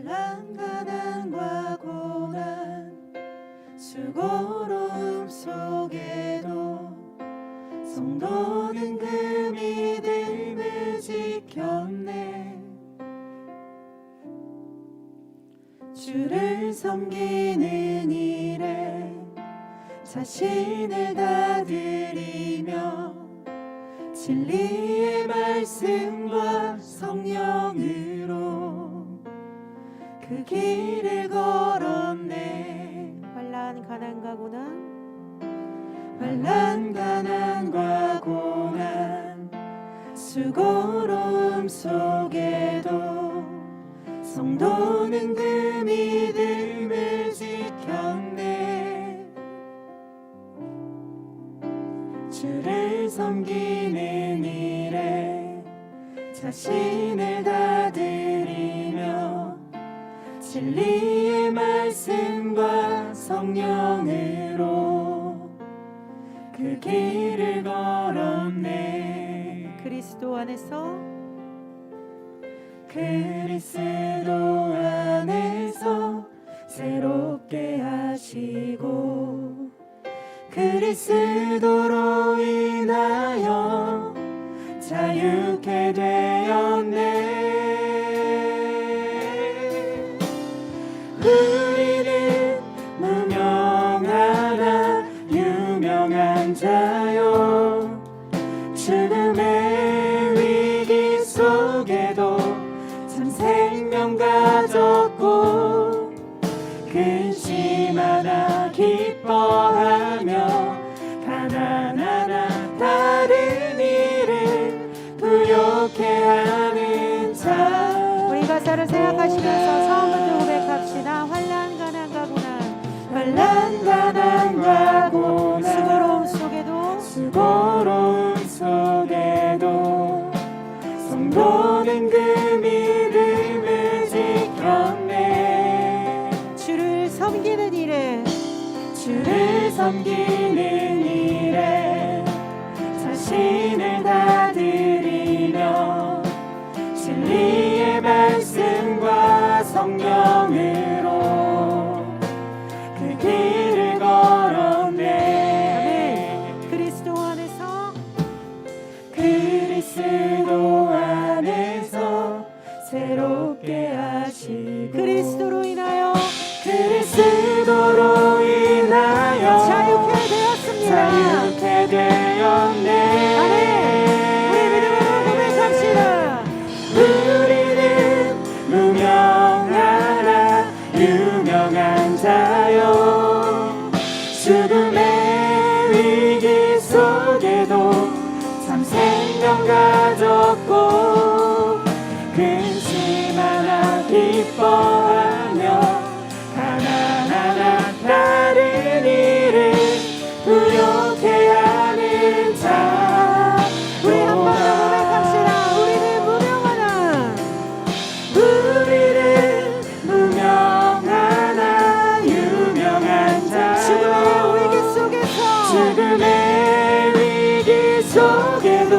환난 가난과 고난 수고로움 속에도 성도는 그 믿음을 지켰네. 주를 섬기는 일에 자신을 다 드리며 진리의 말씀과 성령으로 그 길을 걸었네. 환난 가난과 고난 환난 가난과 고난 수고로움 속에도 성도는 그 믿음을 지켰네. 주를 섬기는 일에 자신을 다 드리며 진리의 말씀과 성령으로 그 길을 걸었네. 그리스도 안에서 새롭게 하시고 그리스도로 인하여 자유케 되었네. 우리는 무명하나 유명한 자요 죽음의 위기 속에도 참 생명 가졌고 근심하나 기뻐하며 가난하나 다른 일을 부욕해 하는 자. 우리 가사를 생각하시면서 처음부터 고백합시다. 환난 가난과 고난 환난 가난과 고난 수고로움 속에도 성도는 그 믿음을 지켰네. 주를 섬기는 일에 자신을 다 드리며 진리의 말씀과 성령으로 그 길을 걸었네. 그리스도 안에서 새롭게 하시고 그리스도로 인하여 자유케 되었네. 우리 믿음으로 고백합시다. 우리는 무명하나 유명한 자요 죽음의 위기 속에도 참 생명 가졌고 근심하나 기뻐하며 가난하나 다른 일을 부욕해 하는 자. 우리 한 번 더 고백합시다. 우리는 무명하나 유명한 자요 죽음의 위기 속에도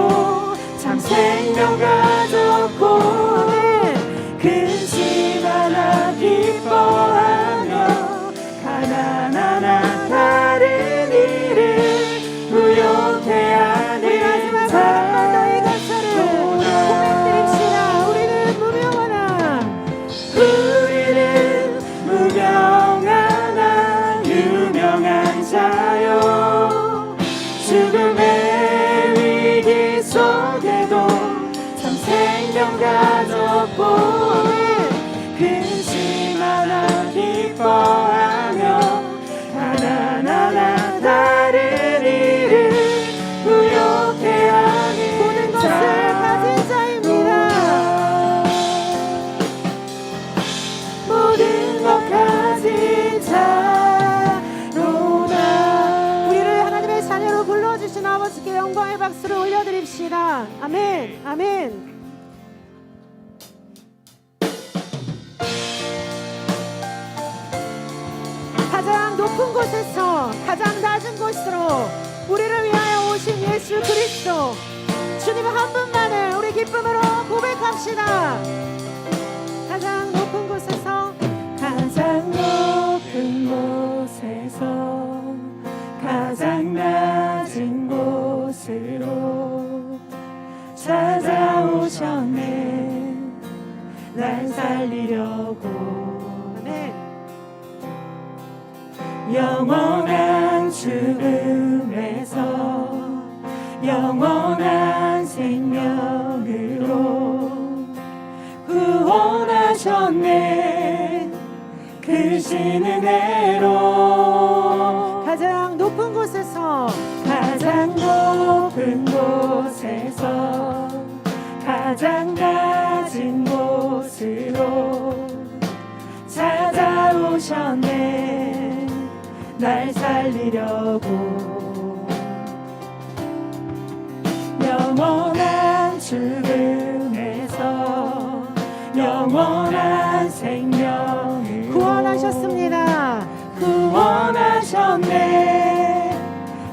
참 생명 가졌고 근심하나 기뻐하며 가난하나 다른 일을 부욕해 하는 자. 우리는 무명하나 유명한 자요 죽음의 위기 속에도 참 생명 가졌고 근심하나 기뻐하며 가난하나 다른 일을 부욕해 하는 모든 것을 가진 자입니다. 모든 것 가진 자로다. 우리를 하나님의 자녀로 불러주신 아버지께 영광의 박수를 올려드립시다. 아멘. 아멘. 가장 높은 곳에서 가장 낮은 곳으로 우리를 위하여 오신 예수 그리스도 주님 한 분만을 우리 기쁨으로 고백합시다. 가장 높은 곳에서 자유하셨네 날 살리려고 아멘. 영원한 죽음에서 영원한 생명으로 구원하셨네 크신 은혜로 가장 높은 곳에서 가장 높은 곳에서 가장 낮은 곳으로 찾아오셨네 날 살리려고 영원한 죽음에서 영원한 생명으로 구원하셨습니다. 구원하셨네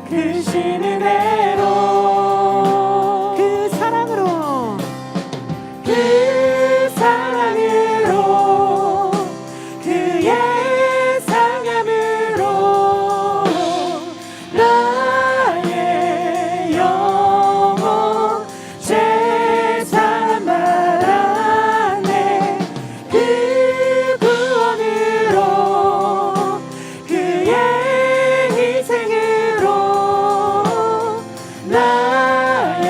크신 은혜로 그 사랑으로 그 사랑으로 그의 상함으로 나의 영혼 죄사함 받았네 그 구원으로 그의 희생으로 나의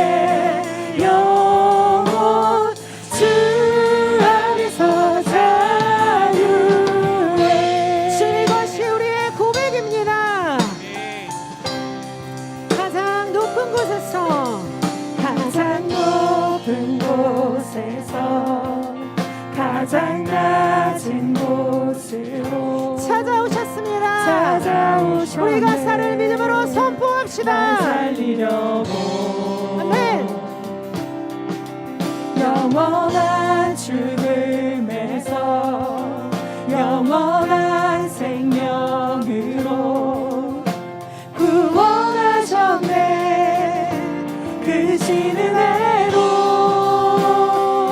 영혼 주 안에서 자유해 주님 이것이 우리의 고백입니다. 가장 높은 곳에서 가장 높은 곳에서 가장 낮은 곳으로 찾아오셨습니다. 찾아오셨네 우리가 살을 믿음으로 날 선포합시다. 살리려고 아멘. 영원한 죽음에서 영원한 생명으로 구원하셨네 크신 은혜로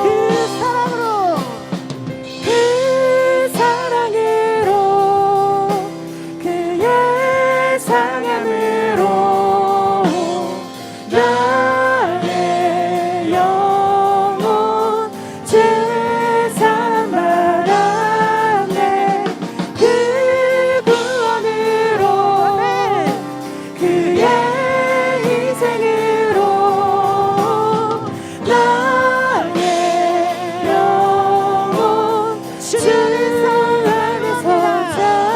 그 사랑으로 그 사랑으로 그의 상함으로 나의 영혼 죄사함 받았네 그 구원으로 그의 희생으로 나의 영혼 주님 안에서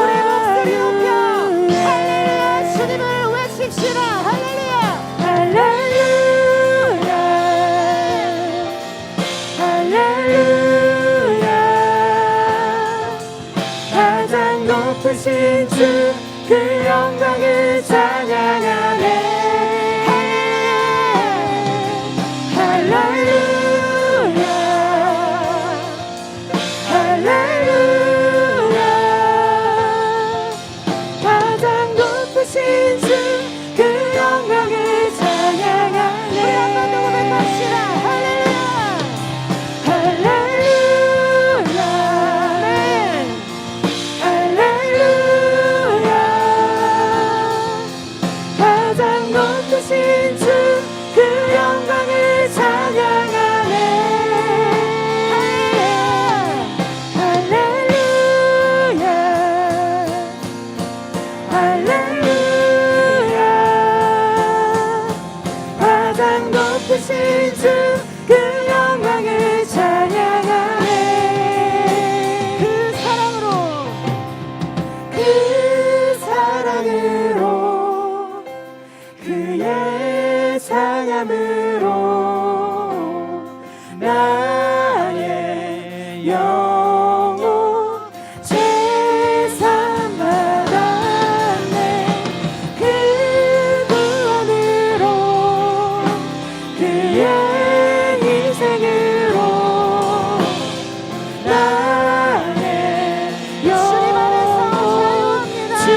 우리 목소리 높여 자유해 할렐루야 주님을 외칩시다. 할렐루야. 할렐루야 할렐루야 가장 높으신 주 그 영광을 찬양하네 할렐루야 할렐루야 가장 높으신 주 그 영광을 찬양하네 우리 한번 더 고백합시다. 할렐루야. 할렐루야 할렐루야 가장 높으신 주 그 영광을 찬양하네 할렐루야 할렐루야 가장 높으신 주 그 영광을 찬양하네 그 사랑으로 그 사랑으로 그의 상함으로 나의 영혼 죄사함 받았네 그 구원으로 그의 희생으로 나의 주님 안에서 영혼 자유합니다. 주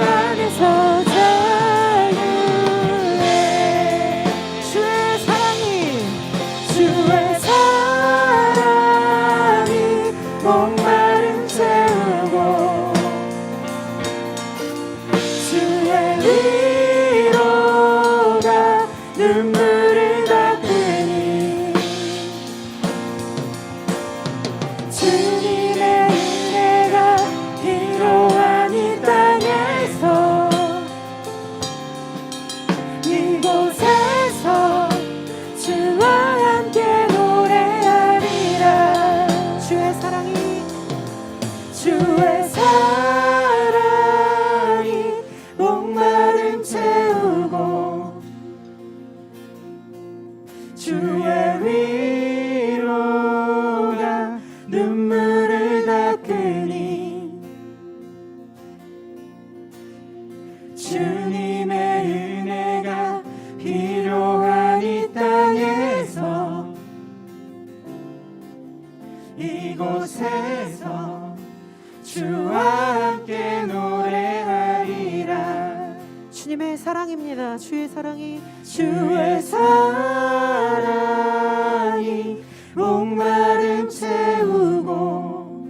안에서 자유해 주의 사랑이 이곳에서 주와 함께 노래하리라. 주님의 사랑입니다. 주의 사랑이 주의 사랑이 목마름 채우고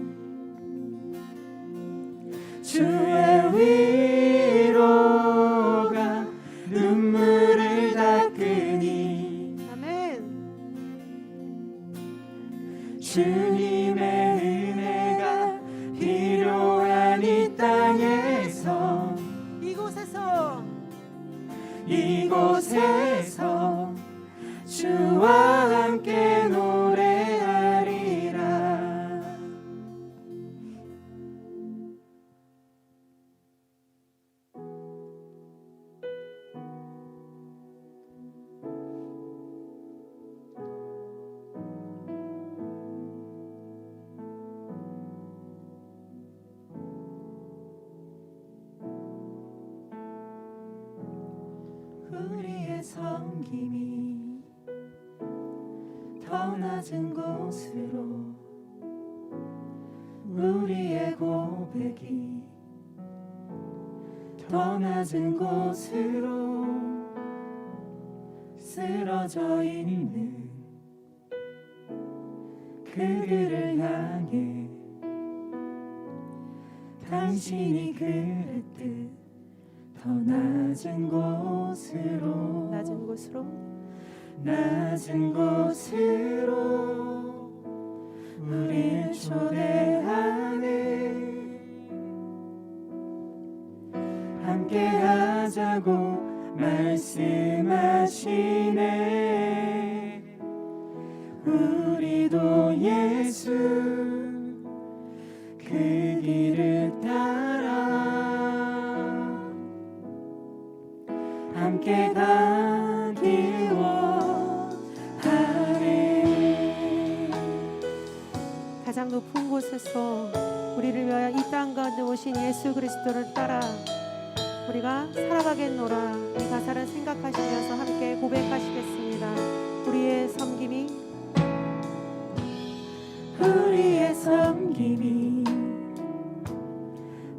주의 위로가 눈물을 닦으니 아멘. 주님의 은혜가 필요한 이 땅에서 이곳에서 주와 함께 노래하리라. 우리의 섬김이 더 낮은 곳으로 우리의 고백이 더 낮은 곳으로 쓰러져 있는 그들을 향해 당신이 그랬듯 더 낮은 곳으로 낮은 곳으로 우릴 초대하네. 함께 하자고 말씀하시네. 우리도 예수 그 길을 따라 함께 가길 원하네. 가장 높은 곳에서 우리를 위하여 이 땅 가운데 오신 예수 그리스도를 따라 우리가 살아가겠노라. 이 가사를 생각하시면서 함께 고백하시겠습니다. 우리의 섬김이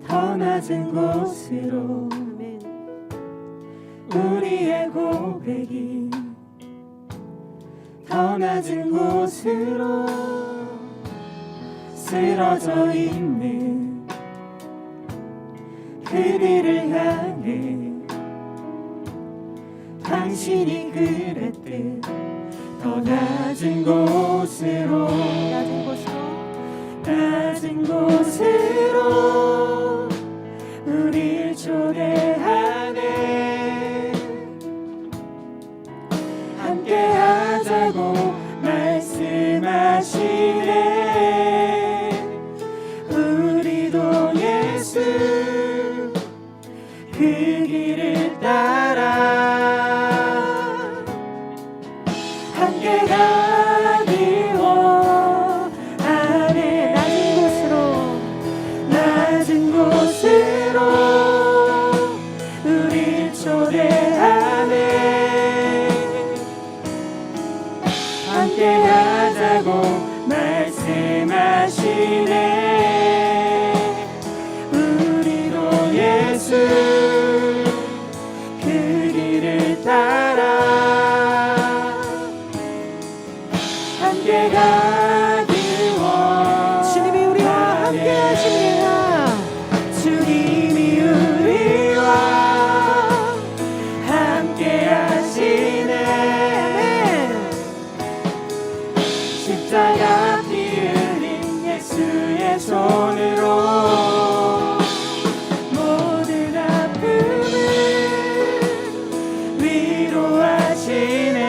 더 낮은 곳으로 아멘. 우리의 고백이 더 낮은 곳으로 쓰러져 있는 그들을 향해 당신이 그랬듯 더 낮은 곳으로 낮은 곳으로 우릴 초대하네. 함께 하자고 말씀하시네. 우리도 예수 그 길을 따라 함께 가길 원하네. 낮은 곳으로 우릴 초대하네. 함께 하자고 말씀하시네. 우리도 예수 그 길을 따라 함께 가길 원하네. 주님이 우리와 함께 하십니다. 주님이 우리와 함께 하시네. 십자가 피 흘린 예수의 손으로 모든 아픔을 위로하시네.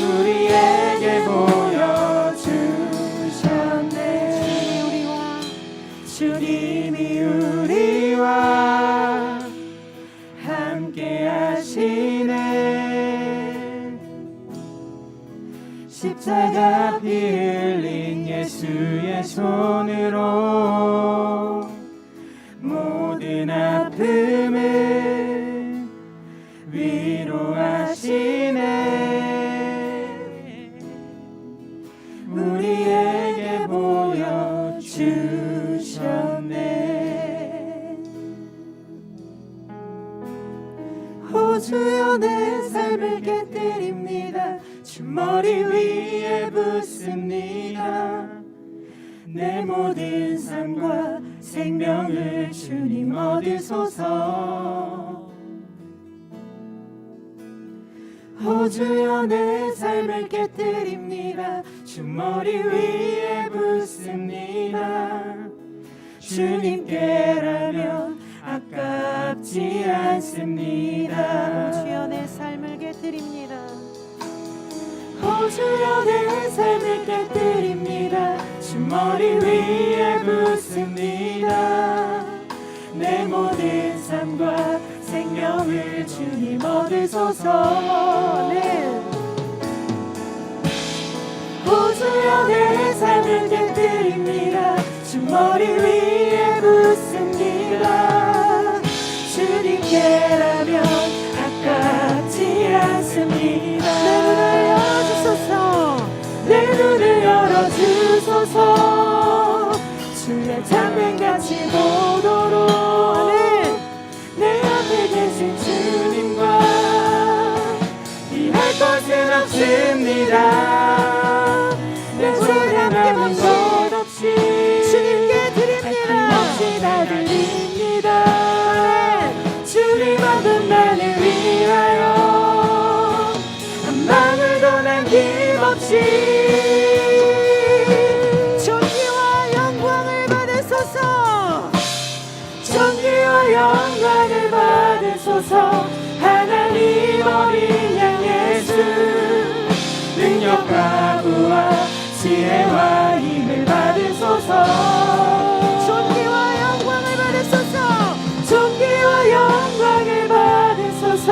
우리에게 보여주셨네. 주님이 우리와 함께 하시네. 십자가 피 흘린 예수의 손으로 모든 아픔을 위로하시네. 머리 위에 붓습니다. 내 모든 삶과 생명을 주님 얻으소서. 오 주여 내 삶을 깨뜨립니다. 주 머리 위에 붓습니다. 주님께라면 아깝지 않습니다. 오 주여 내 삶을 깨뜨립니다. 오 주여 내 삶을 깨뜨립니다. 주 머리 위에 붓습니다. 내 모든 삶과 생명을 주님 얻으소서. 오 주여 내 삶을 깨뜨립니다. 주 머리 위에 붓습니다. 주님께라면 아깝지 않습니다. 내 눈을 열어주소서. 주의 장면같이 보도록 내 앞에 계신 주님과 비할 것은 없습니다. 내 소리나는 것 없이 주님께 드립니다. 없이 다 드립니다. 주님 한 분만을 위하여 한 방울도 남김없이 존귀와 영광을 받으소서. 존귀와 영광을 받으소서. 하나님 어린 양 예수 능력과 부와 지혜와 힘을 받으소서. 존귀와 영광을 받으소서. 존귀와 영광을 받으소서.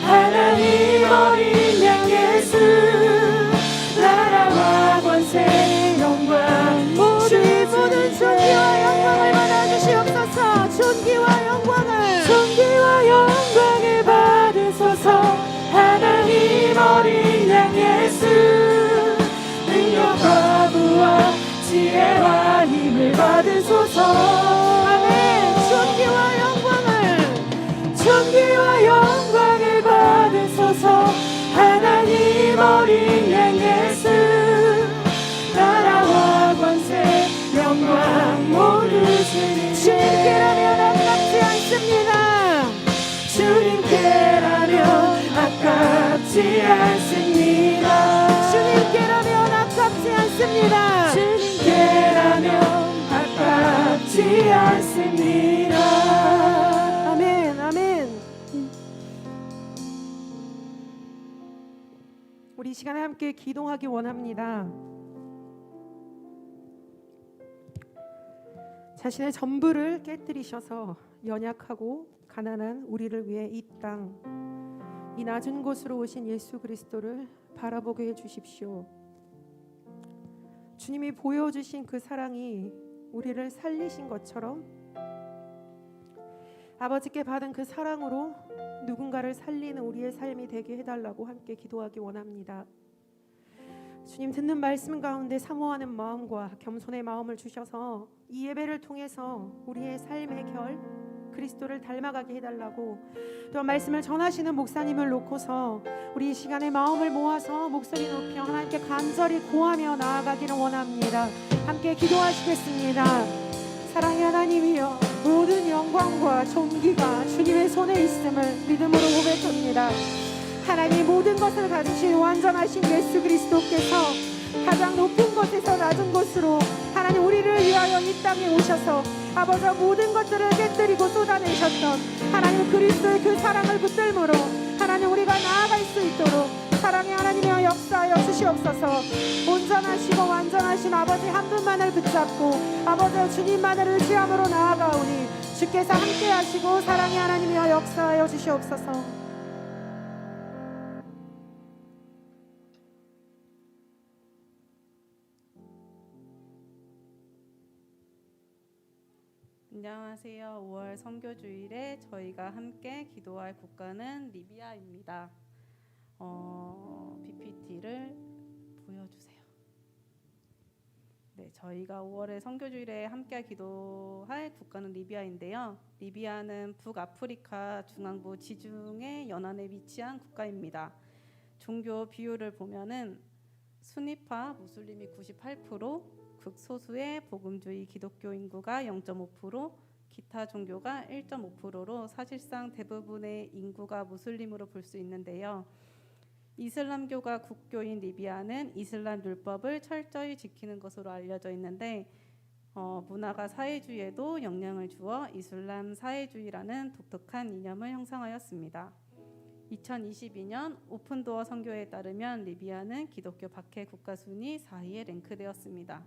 하나님 어린 양 예수 나라와 권세 영광 모든 존귀와 영광을 받아주시옵소서. 존귀와 영광을 받으소서. 하나님 어린 양 예수 능력과 부와 지혜와 힘을 받으소서. 아멘. 존귀와 영광을 받으소서. 하나님 어린 양 예수 나라와 권세 영광 모두 주님께라면 아깝지 않습니다. 주님께라면 아깝지 않습니다. 주님께라면 아깝지 않습니다. 주님께라면 아깝지 않습니다. 아멘. 아멘. 우리 이 시간에 함께 기도하기 원합니다. 자신의 전부를 깨뜨리셔서 연약하고 가난한 우리를 위해 이 땅, 이 낮은 곳으로 오신 예수 그리스도를 바라보게 해주십시오. 주님이 보여주신 그 사랑이 우리를 살리신 것처럼 아버지께 받은 그 사랑으로 누군가를 살리는 우리의 삶이 되게 해달라고 함께 기도하기 원합니다. 주님 듣는 말씀 가운데 사모하는 마음과 겸손의 마음을 주셔서 이 예배를 통해서 우리의 삶의 결 그리스도를 닮아가게 해달라고, 또 말씀을 전하시는 목사님을 놓고서 우리 이 시간에 마음을 모아서 목소리 높여 하나님께 간절히 구하며 나아가기를 원합니다. 함께 기도하시겠습니다. 사랑의 하나님이여, 모든 영광과 존귀가 주님의 손에 있음을 믿음으로 고백합니다. 하나님, 모든 것을 가지신 완전하신 예수 그리스도께서 가장 높은 곳에서 낮은 곳으로 하나님 우리를 위하여 이 땅에 오셔서 아버지 모든 것들을 깨뜨리고 쏟아내셨던 하나님 그리스도의 그 사랑을 붙들므로 하나님 우리가 나아갈 수 있도록 사랑의 하나님이여 역사하여 주시옵소서. 온전하시고 완전하신 아버지 한 분만을 붙잡고 아버지 주님만을 의지함으로 나아가오니 주께서 함께 하시고 사랑의 하나님이여 역사하여 주시옵소서. 안녕하세요. 5월 선교주일에 저희가 함께 기도할 국가는 리비아입니다. PPT를 보여주세요. 네, 저희가 5월에 선교주일에 함께 기도할 국가는 리비아인데요. 리비아는 북아프리카 중앙부 지중해 연안에 위치한 국가입니다. 종교 비율을 보면은 순위파 무슬림이 98%, 극소수의 복음주의 기독교 인구가 0.5%, 기타 종교가 1.5%로 사실상 대부분의 인구가 무슬림으로 볼 수 있는데요. 이슬람교가 국교인 리비아는 이슬람 율법을 철저히 지키는 것으로 알려져 있는데 문화가 사회주의에도 영향을 주어 이슬람 사회주의라는 독특한 이념을 형성하였습니다. 2022년 오픈도어 선교에 따르면 리비아는 기독교 박해 국가 순위 4위에 랭크되었습니다.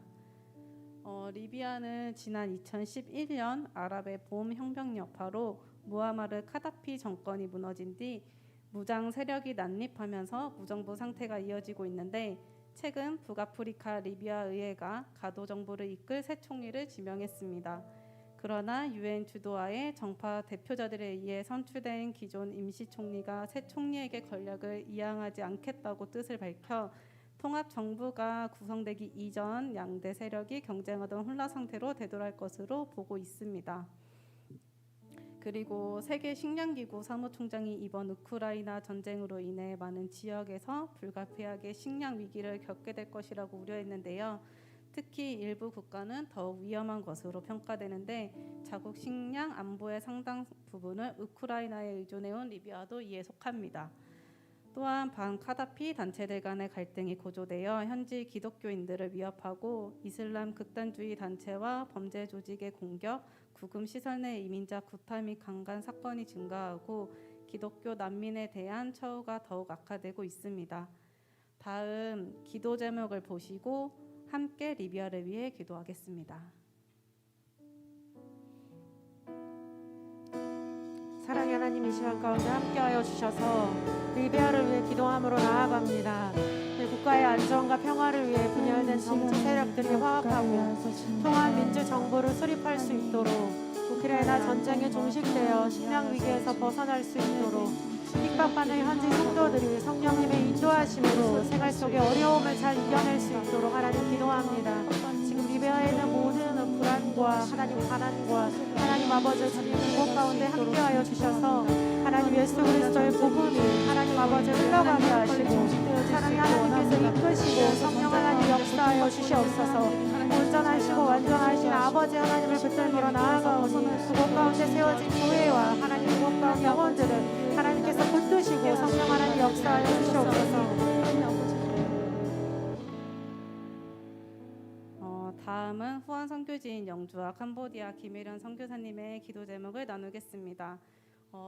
리비아는 지난 2011년 아랍의 봄 혁명 여파로 무아마르 카다피 정권이 무너진 뒤 무장 세력이 난립하면서 무정부 상태가 이어지고 있는데 최근 북아프리카 리비아 의회가 가도 정부를 이끌 새 총리를 지명했습니다. 그러나 유엔 주도하에 정파 대표자들에 의해 선출된 기존 임시 총리가 새 총리에게 권력을 이양하지 않겠다고 뜻을 밝혀 통합 정부가 구성되기 이전 양대 세력이 경쟁하던 혼란 상태로 되돌아갈 것으로 보고 있습니다. 그리고 세계 식량기구 사무총장이 이번 우크라이나 전쟁으로 인해 많은 지역에서 불가피하게 식량 위기를 겪게 될 것이라고 우려했는데요. 특히 일부 국가는 더욱 위험한 것으로 평가되는데 자국 식량 안보의 상당 부분을 우크라이나에 의존해온 리비아도 이에 속합니다. 또한 반카다피 단체들 간의 갈등이 고조되어 현지 기독교인들을 위협하고 이슬람 극단주의 단체와 범죄 조직의 공격, 구금 시설 내 이민자 구타 및 강간 사건이 증가하고 기독교 난민에 대한 처우가 더욱 악화되고 있습니다. 다음 기도 제목을 보시고 함께 리비아를 위해 기도하겠습니다. 사랑의 하나님, 이 시간 가운데 함께하여 주셔서 리비아를 위해 기도함으로 나아갑니다. 국가의 안정과 평화를 위해 분열된 정치 세력들이 화합하고 통합 민주 정부를 수립할 수 있도록 우크라이나 전쟁에 종식되어 식량 위기에서 벗어날 수 있도록 핍박받는 현지 성도들이 성령님의 인도하심으로 생활 속의 어려움을 잘 이겨낼 수 있도록 하나님 기도합니다. 지금 리비아에 있는 모든 불안과 하나님 가난과 하나님 아버지 주님 그곳 가운데 함께하여 주셔서 하나님 예수 그리스도의 복음이 하나님 아버지 흘러가게 하시고 하나님 하나님께서 이끄시고 성령 하나님 역사하여 주시옵소서. 온전하시고 완전하신 아버지 하나님을 붙들므로 나아가오니 그곳 가운데 세워진 교회와 하나님 그곳 가운데 영혼들을 하나님께서 붙드시고 성령 하나님 역사하여 주시옵소서. 다음은 후한 선교지인 영주와 캄보디아 김혜련 선교사님의 기도 제목을 나누겠습니다.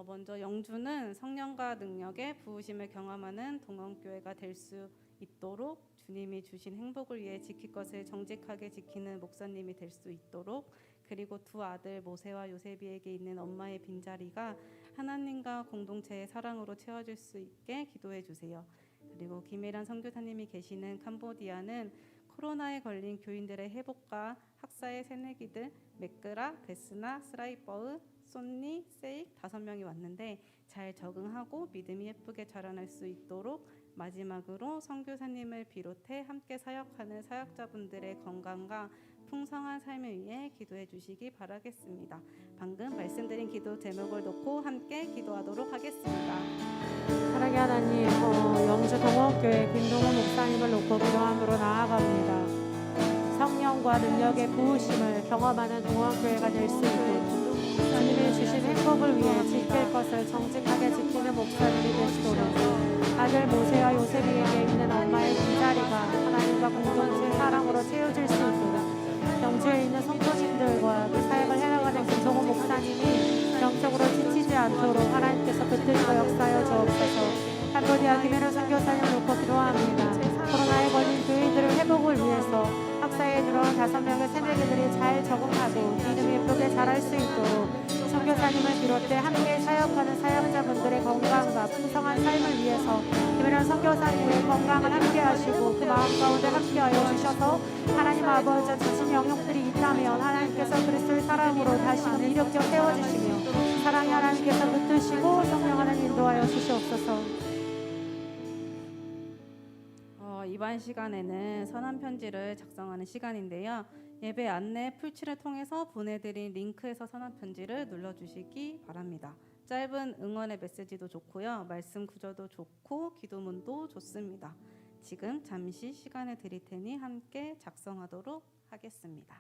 먼저 영주는 성령과 능력의 부으심을 경험하는 동원교회가 될 수 있도록 주님이 주신 행복을 위해 지킬 것을 정직하게 지키는 목사님이 될 수 있도록, 그리고 두 아들 모세와 요세비에게 있는 엄마의 빈자리가 하나님과 공동체의 사랑으로 채워질 수 있게 기도해 주세요. 그리고 김혜란 선교사님이 계시는 캄보디아는 코로나에 걸린 교인들의 회복과 학사의 새내기들 메끄라, 베스나, 스라이버우, 쏜니, 세익 5명이 왔는데 잘 적응하고 믿음이 예쁘게 자라날 수 있도록 마지막으로 선교사님을 비롯해 함께 사역하는 사역자분들의 건강과 풍성한 삶을 위해 기도해 주시기 바라겠습니다. 방금 말씀드린 기도 제목을 놓고 함께 기도하도록 하겠습니다. 사랑의 하나님, 영주 동원교회 김동원 목사님을 놓고 기도함으로 나아갑니다. 성령과 능력의 부으심을 경험하는 동원교회가 될 수 있도록 주님이 주신 행복을 위해 지킬 것을 정직하게 지키는 목사님이 되시도록 아들 모세와 요셉에게 있는 엄마의 빈자리가 하나님과 공동체의 사랑으로 채워질 수 있도록 영주에 있는 성도님들과 그 사역을 해나가는 김동원 목사님이 영적으로 지치지 않도록 하나님께서 붙들고 역사하여 주옵소서. 캄보디아 김혜련 선교사님을 놓고 기도합니다. 코로나에 걸린 교인들의 회복을 위해서 학사에 들어온 5명의 새내기들이 잘 적응하고 믿음이 예쁘게 자랄 수 있도록 선교사님을 비롯해 함께 사역하는 사역자분들의 건강과 풍성한 삶을 위해서 김혜련 선교사님의 건강을 함께 하시고 그 마음 가운데 함께하여 주셔서 하나님 아버지 지친 영역들이 있다면 하나님께서 그리스도의 사랑으로 다시금 이력적 세워주시며 사랑의 하나님께서 붙드시고 성령 하나님 인도하여 주시옵소서. 이번 시간에는 선한 편지를 작성하는 시간인데요. 예배 안내 풀칠을 통해서 보내드린 링크에서 선한 편지를 눌러주시기 바랍니다. 짧은 응원의 메시지도 좋고요. 말씀 구절도 좋고 기도문도 좋습니다. 지금 잠시 시간을 드릴 테니 함께 작성하도록 하겠습니다.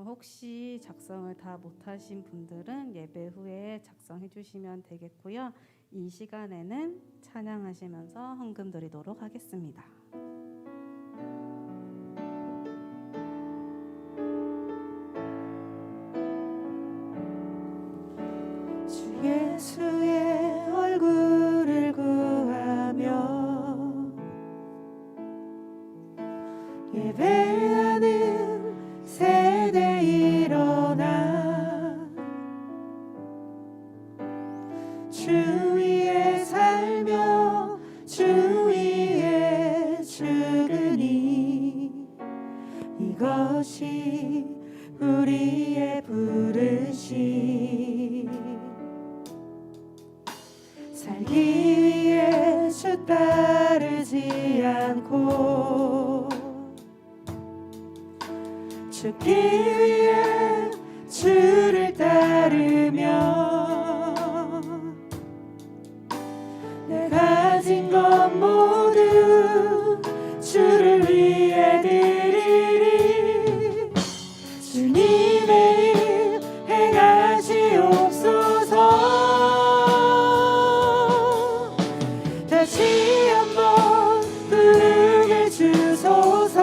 혹시 작성을 다 못하신 분들은 예배 후에 작성해 주시면 되겠고요. 이 시간에는 찬양하시면서 헌금 드리도록 하겠습니다. 주 예수의 얼굴을 구하며 예배하는 세대 일어나 주 위에 살며 주 위에 죽으니 이것이 우리의 부르심 살기 위해 주 따르지 않고 죽기 위해 주를 따르며 내 가진 것 모두 주를 위해 드리리 주님의 일 행하시옵소서 다시 한번 부르게 주소서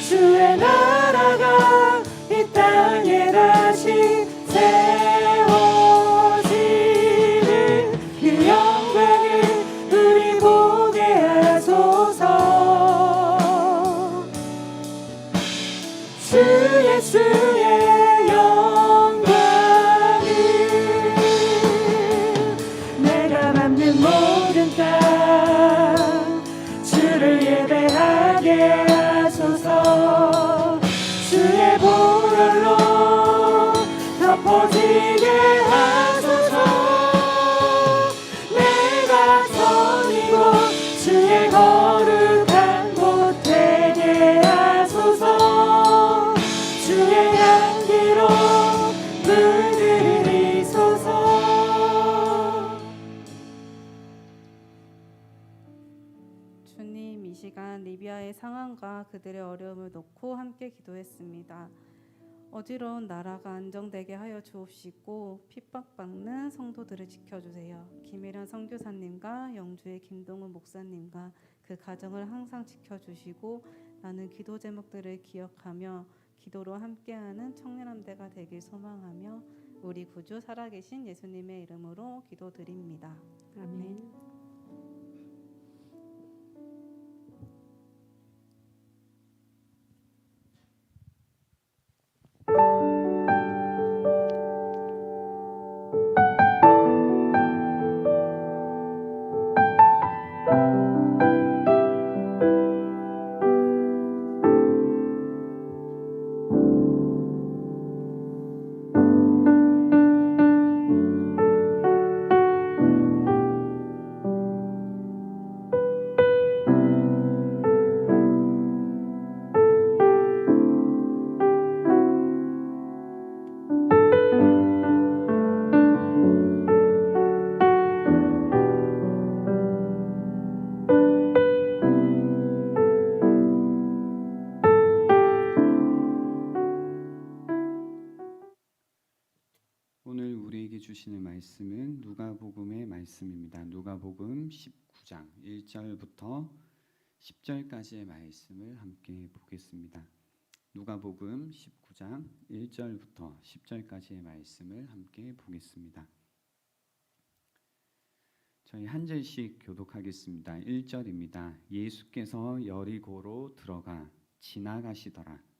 주의 나라가 이 땅에 다시 세워지는 그 영광을 우리 보게 하소서 주 예수의 영광을 내가 밟는 모든 땅 주를 예배하게 하소서 주의 보혈로 덮어지게 하소서 내가 선이고 주의 거룩한 곳 되게 하소서 주의 향기로 물들이소서 주님, 이 시간 리비아의 상황과 그들의 어려움을 놓고 함께 기도했습니다. 어지러운 나라가 안정되게 하여 주옵시고 핍박받는 성도들을 지켜주세요. 김혜련 선교사님과 영주의 김동훈 목사님과 그 가정을 항상 지켜주시고 나는 기도 제목들을 기억하며 기도로 함께하는 청년함대가 되길 소망하며 우리 구주 살아계신 예수님의 이름으로 기도드립니다. 아멘. 주시는 말씀은 누가복음의 말씀입니다. 누가복음 19장 1절부터 10절까지의 말씀을 함께 보겠습니다. 누가복음 19장 1절부터 10절까지의 말씀을 함께 보겠습니다. 저희 한 절씩 교독하겠습니다. 1절입니다. 예수께서 여리고로 들어가 지나가시더라.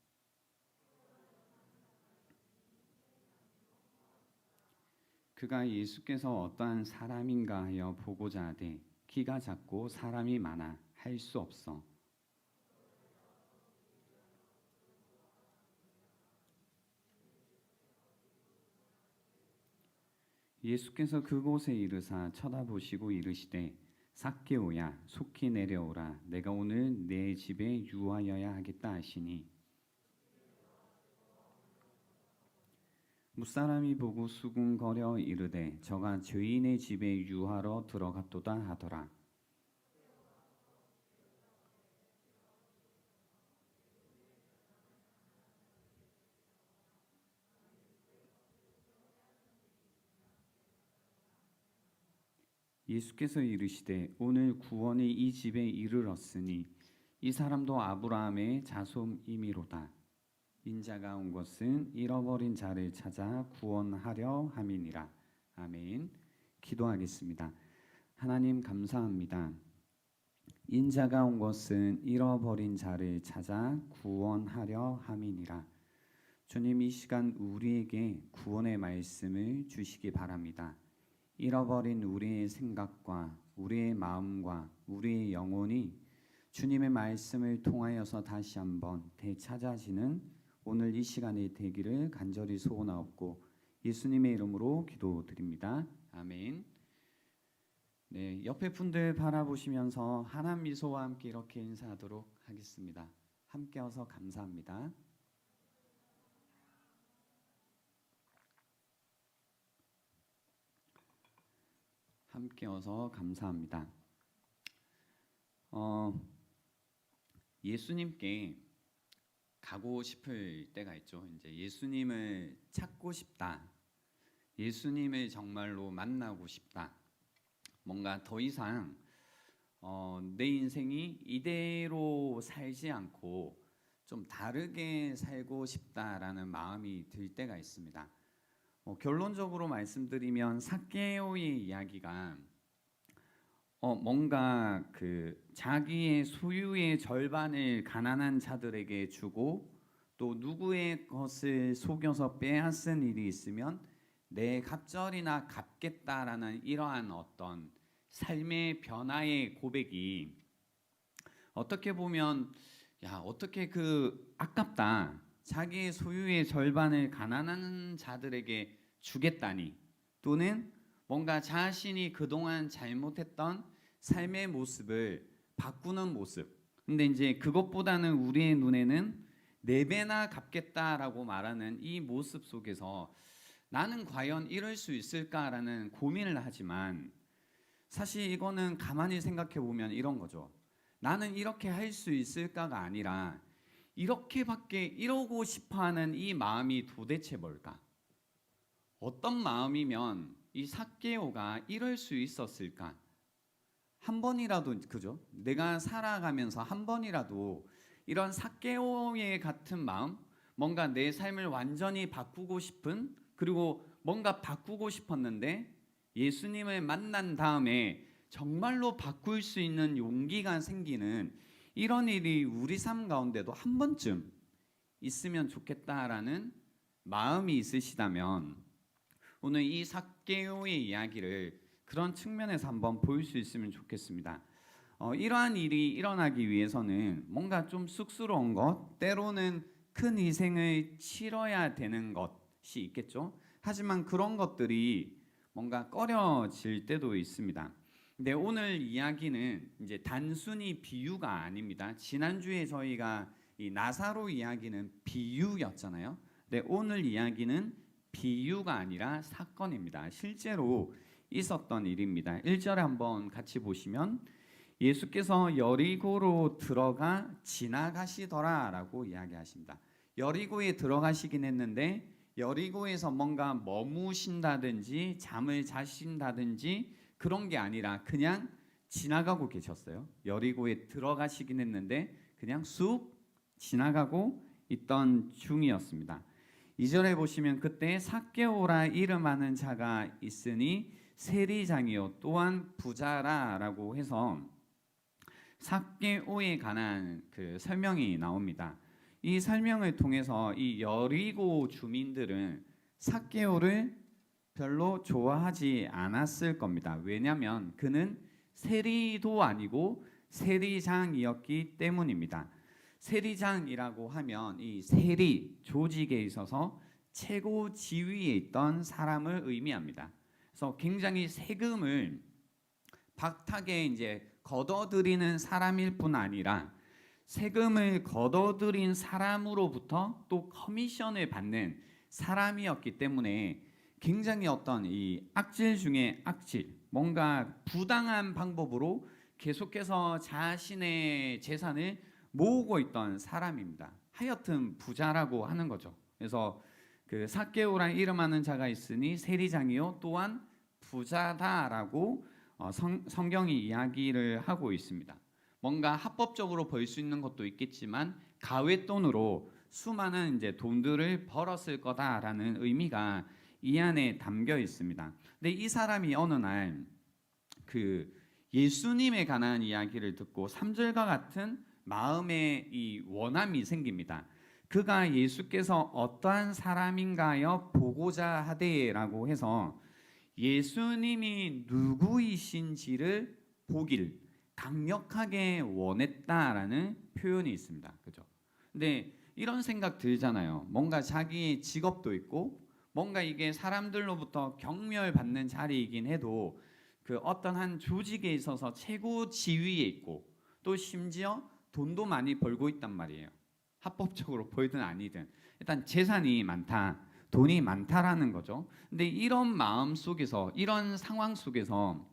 그가 예수께서 어떠한 사람인가 하여 보고자 하되 키가 작고 사람이 많아 할 수 없어 예수께서 그곳에 이르사 쳐다보시고 이르시되 삭개오야 속히 내려오라 내가 오늘 내 집에 유하여야 하겠다 하시니 무사람이 보고 수군거려 이르되 저가 죄인의 집에 유하러 들어갔도다 하더라. 예수께서 이르시되 오늘 구원이 이 집에 이르렀으니 이 사람도 아브라함의 자손이미로다. 인자가 온 것은 잃어버린 자를 찾아 구원하려 함이니라. 아멘. 기도하겠습니다. 하나님 감사합니다. 인자가 온 것은 잃어버린 자를 찾아 구원하려 함이니라. 주님, 이 시간 우리에게 구원의 말씀을 주시기 바랍니다. 잃어버린 우리의 생각과 우리의 마음과 우리의 영혼이 주님의 말씀을 통하여서 다시 한번 되찾아지는 오늘 이 시간이 되기를 간절히 소원하옵고 예수님의 이름으로 기도드립니다. 아멘. 네, 옆에 분들 바라보시면서 환한 미소와 함께 이렇게 인사하도록 하겠습니다. 함께 와서 감사합니다. 함께 와서 감사합니다. 예수님께 가고 싶을 때가 있죠. 이제 예수님을 찾고 싶다. 예수님을 정말로 만나고 싶다. 뭔가 더 이상 내 인생이 이대로 살지 않고 좀 다르게 살고 싶다라는 마음이 들 때가 있습니다. 결론적으로 말씀드리면 삭개오의 이야기가 뭔가 그 자기의 소유의 절반을 가난한 자들에게 주고 또 누구의 것을 속여서 빼앗은 일이 있으면 내 갑절이나 갚겠다라는 이러한 어떤 삶의 변화의 고백이 어떻게 보면 어떻게 그 아깝다. 자기의 소유의 절반을 가난한 자들에게 주겠다니 또는 뭔가 자신이 그동안 잘못했던 삶의 모습을 바꾸는 모습. 근데 이제 그것보다는 우리의 눈에는 4배나 갚겠다라고 말하는 이 모습 속에서 나는 과연 이럴 수 있을까라는 고민을 하지만 사실 이거는 가만히 생각해 보면 이런 거죠. 나는 이렇게 할 수 있을까가 아니라 이렇게밖에 이러고 싶어하는 이 마음이 도대체 뭘까? 어떤 마음이면 이 삭개오가 이럴 수 있었을까? 한 번이라도 그죠? 내가 살아가면서 한 번이라도 이런 삭개오의 같은 마음, 뭔가 내 삶을 완전히 바꾸고 싶은 그리고 뭔가 바꾸고 싶었는데 예수님을 만난 다음에 정말로 바꿀 수 있는 용기가 생기는 이런 일이 우리 삶 가운데도 한 번쯤 있으면 좋겠다라는 마음이 있으시다면 오늘 이 삭개오의 이야기를 그런 측면에서 한번 볼 수 있으면 좋겠습니다. 이러한 일이 일어나기 위해서는 뭔가 좀 쑥스러운 것, 때로는 큰 희생을 치러야 되는 것이 있겠죠. 하지만 그런 것들이 뭔가 꺼려질 때도 있습니다. 근데 오늘 이야기는 이제 단순히 비유가 아닙니다. 지난주에 저희가 이 나사로 이야기는 비유였잖아요. 근데 오늘 이야기는 비유가 아니라 사건입니다. 실제로 있었던 일입니다. 1절에 한번 같이 보시면 예수께서 여리고로 들어가 지나가시더라라고 이야기하십니다. 여리고에 들어가시긴 했는데 여리고에서 뭔가 머무신다든지 잠을 자신다든지 그런 게 아니라 그냥 지나가고 계셨어요. 여리고에 들어가시긴 했는데 그냥 쑥 지나가고 있던 중이었습니다. 2절에 보시면 그때 삭개오라 이름하는 자가 있으니 세리장이요 또한 부자라라고 해서 삭개오에 관한 그 설명이 나옵니다. 이 설명을 통해서 이 여리고 주민들은 삭개오를 별로 좋아하지 않았을 겁니다. 왜냐하면 그는 세리도 아니고 세리장이었기 때문입니다. 세리장이라고 하면 이 세리 조직에 있어서 최고 지위에 있던 사람을 의미합니다. 그래서 굉장히 세금을 박하게 이제 걷어들이는 사람일 뿐 아니라 세금을 걷어들인 사람으로부터 또 커미션을 받는 사람이었기 때문에 굉장히 어떤 이 악질 중에 악질, 뭔가 부당한 방법으로 계속해서 자신의 재산을 모으고 있던 사람입니다. 하여튼 부자라고 하는 거죠. 그래서 그 삭개오라 이름하는 자가 있으니 세리장이요 또한 부자다라고 성경이 이야기를 하고 있습니다. 뭔가 합법적으로 벌 수 있는 것도 있겠지만 가외돈으로 수많은 이제 돈들을 벌었을 거다라는 의미가 이 안에 담겨 있습니다. 근데 이 사람이 어느 날 그 예수님에 관한 이야기를 듣고 3절과 같은 마음의 이 원함이 생깁니다. 그가 예수께서 어떠한 사람인가요 보고자 하되라고 해서 예수님이 누구이신지를 보길 강력하게 원했다라는 표현이 있습니다. 그죠? 근데 이런 생각 들잖아요. 뭔가 자기의 직업도 있고 뭔가 이게 사람들로부터 경멸받는 자리이긴 해도 그 어떤 한 조직에 있어서 최고 지위에 있고 또 심지어 돈도 많이 벌고 있단 말이에요. 합법적으로 벌든 아니든 일단 재산이 많다, 돈이 많다라는 거죠. 근데 이런 마음 속에서 이런 상황 속에서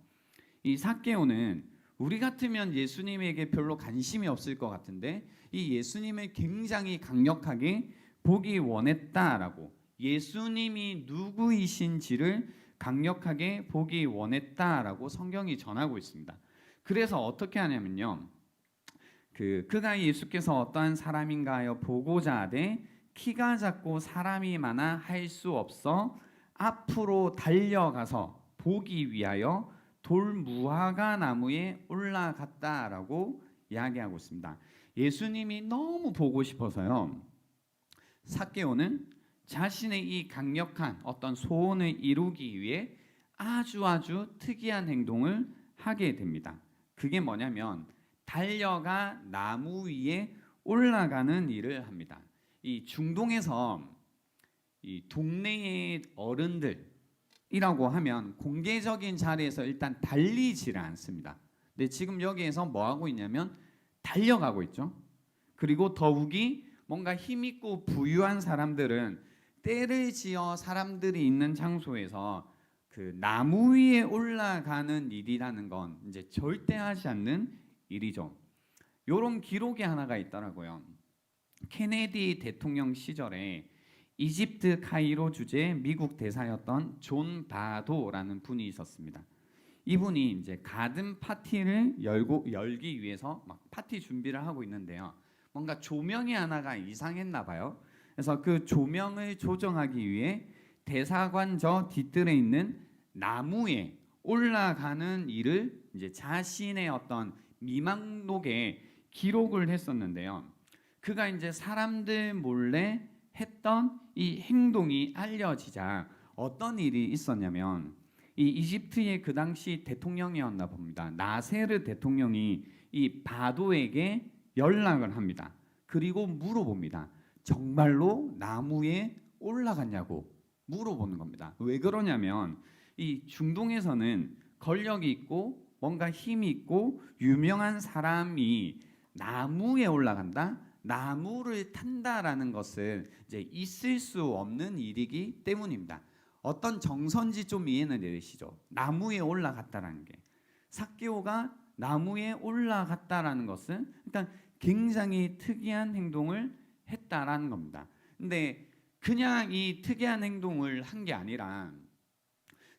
이 삭개오는 우리 같으면 예수님에게 별로 관심이 없을 것 같은데 이 예수님을 굉장히 강력하게 보기 원했다라고 예수님이 누구이신지를 강력하게 보기 원했다라고 성경이 전하고 있습니다. 그래서 어떻게 하냐면요. 그가 예수께서 어떠한 사람인가요 보고자 하되 키가 작고 사람이 많아 할 수 없어 앞으로 달려가서 보기 위하여 돌무화과 나무에 올라갔다라고 이야기하고 있습니다. 예수님이 너무 보고 싶어서요. 삭개오는 자신의 이 강력한 어떤 소원을 이루기 위해 아주 특이한 행동을 하게 됩니다. 그게 뭐냐면 달려가 나무 위에 올라가는 일을 합니다. 이 중동에서 이 동네의 어른들이라고 하면 공개적인 자리에서 일단 달리지를 않습니다. 근데 지금 여기에서 뭐 하고 있냐면 달려가고 있죠. 그리고 더욱이 뭔가 힘있고 부유한 사람들은 떼를 지어 사람들이 있는 장소에서 그 나무 위에 올라가는 일이라는 건 이제 절대 하지 않는 일이죠. 이런 기록이 하나가 있더라고요. 케네디 대통령 시절에 이집트 카이로 주재 미국 대사였던 존 바도라는 분이 있었습니다. 이분이 이제 가든 파티를 열기 위해서 막 파티 준비를 하고 있는데요. 뭔가 조명이 하나가 이상했나 봐요. 그래서 그 조명을 조정하기 위해 대사관 저 뒤뜰에 있는 나무에 올라가는 일을 이제 자신의 어떤 미망록에 기록을 했었는데요. 그가 이제 사람들 몰래 했던 이 행동이 알려지자 어떤 일이 있었냐면 이 이집트의 그 당시 대통령이었나 봅니다. 나세르 대통령이 이 바도에게 연락을 합니다. 그리고 물어봅니다. 정말로 나무에 올라갔냐고 물어보는 겁니다. 왜 그러냐면 이 중동에서는 권력이 있고 뭔가 힘이 있고 유명한 사람이 나무에 올라간다? 나무를 탄다라는 것은 이제 있을 수 없는 일이기 때문입니다. 어떤 정선지 좀 이해는 되시죠? 나무에 올라갔다라는 게 삭개오가 나무에 올라갔다라는 것은 일단 굉장히 특이한 행동을 했다라는 겁니다. 근데 그냥 이 특이한 행동을 한 게 아니라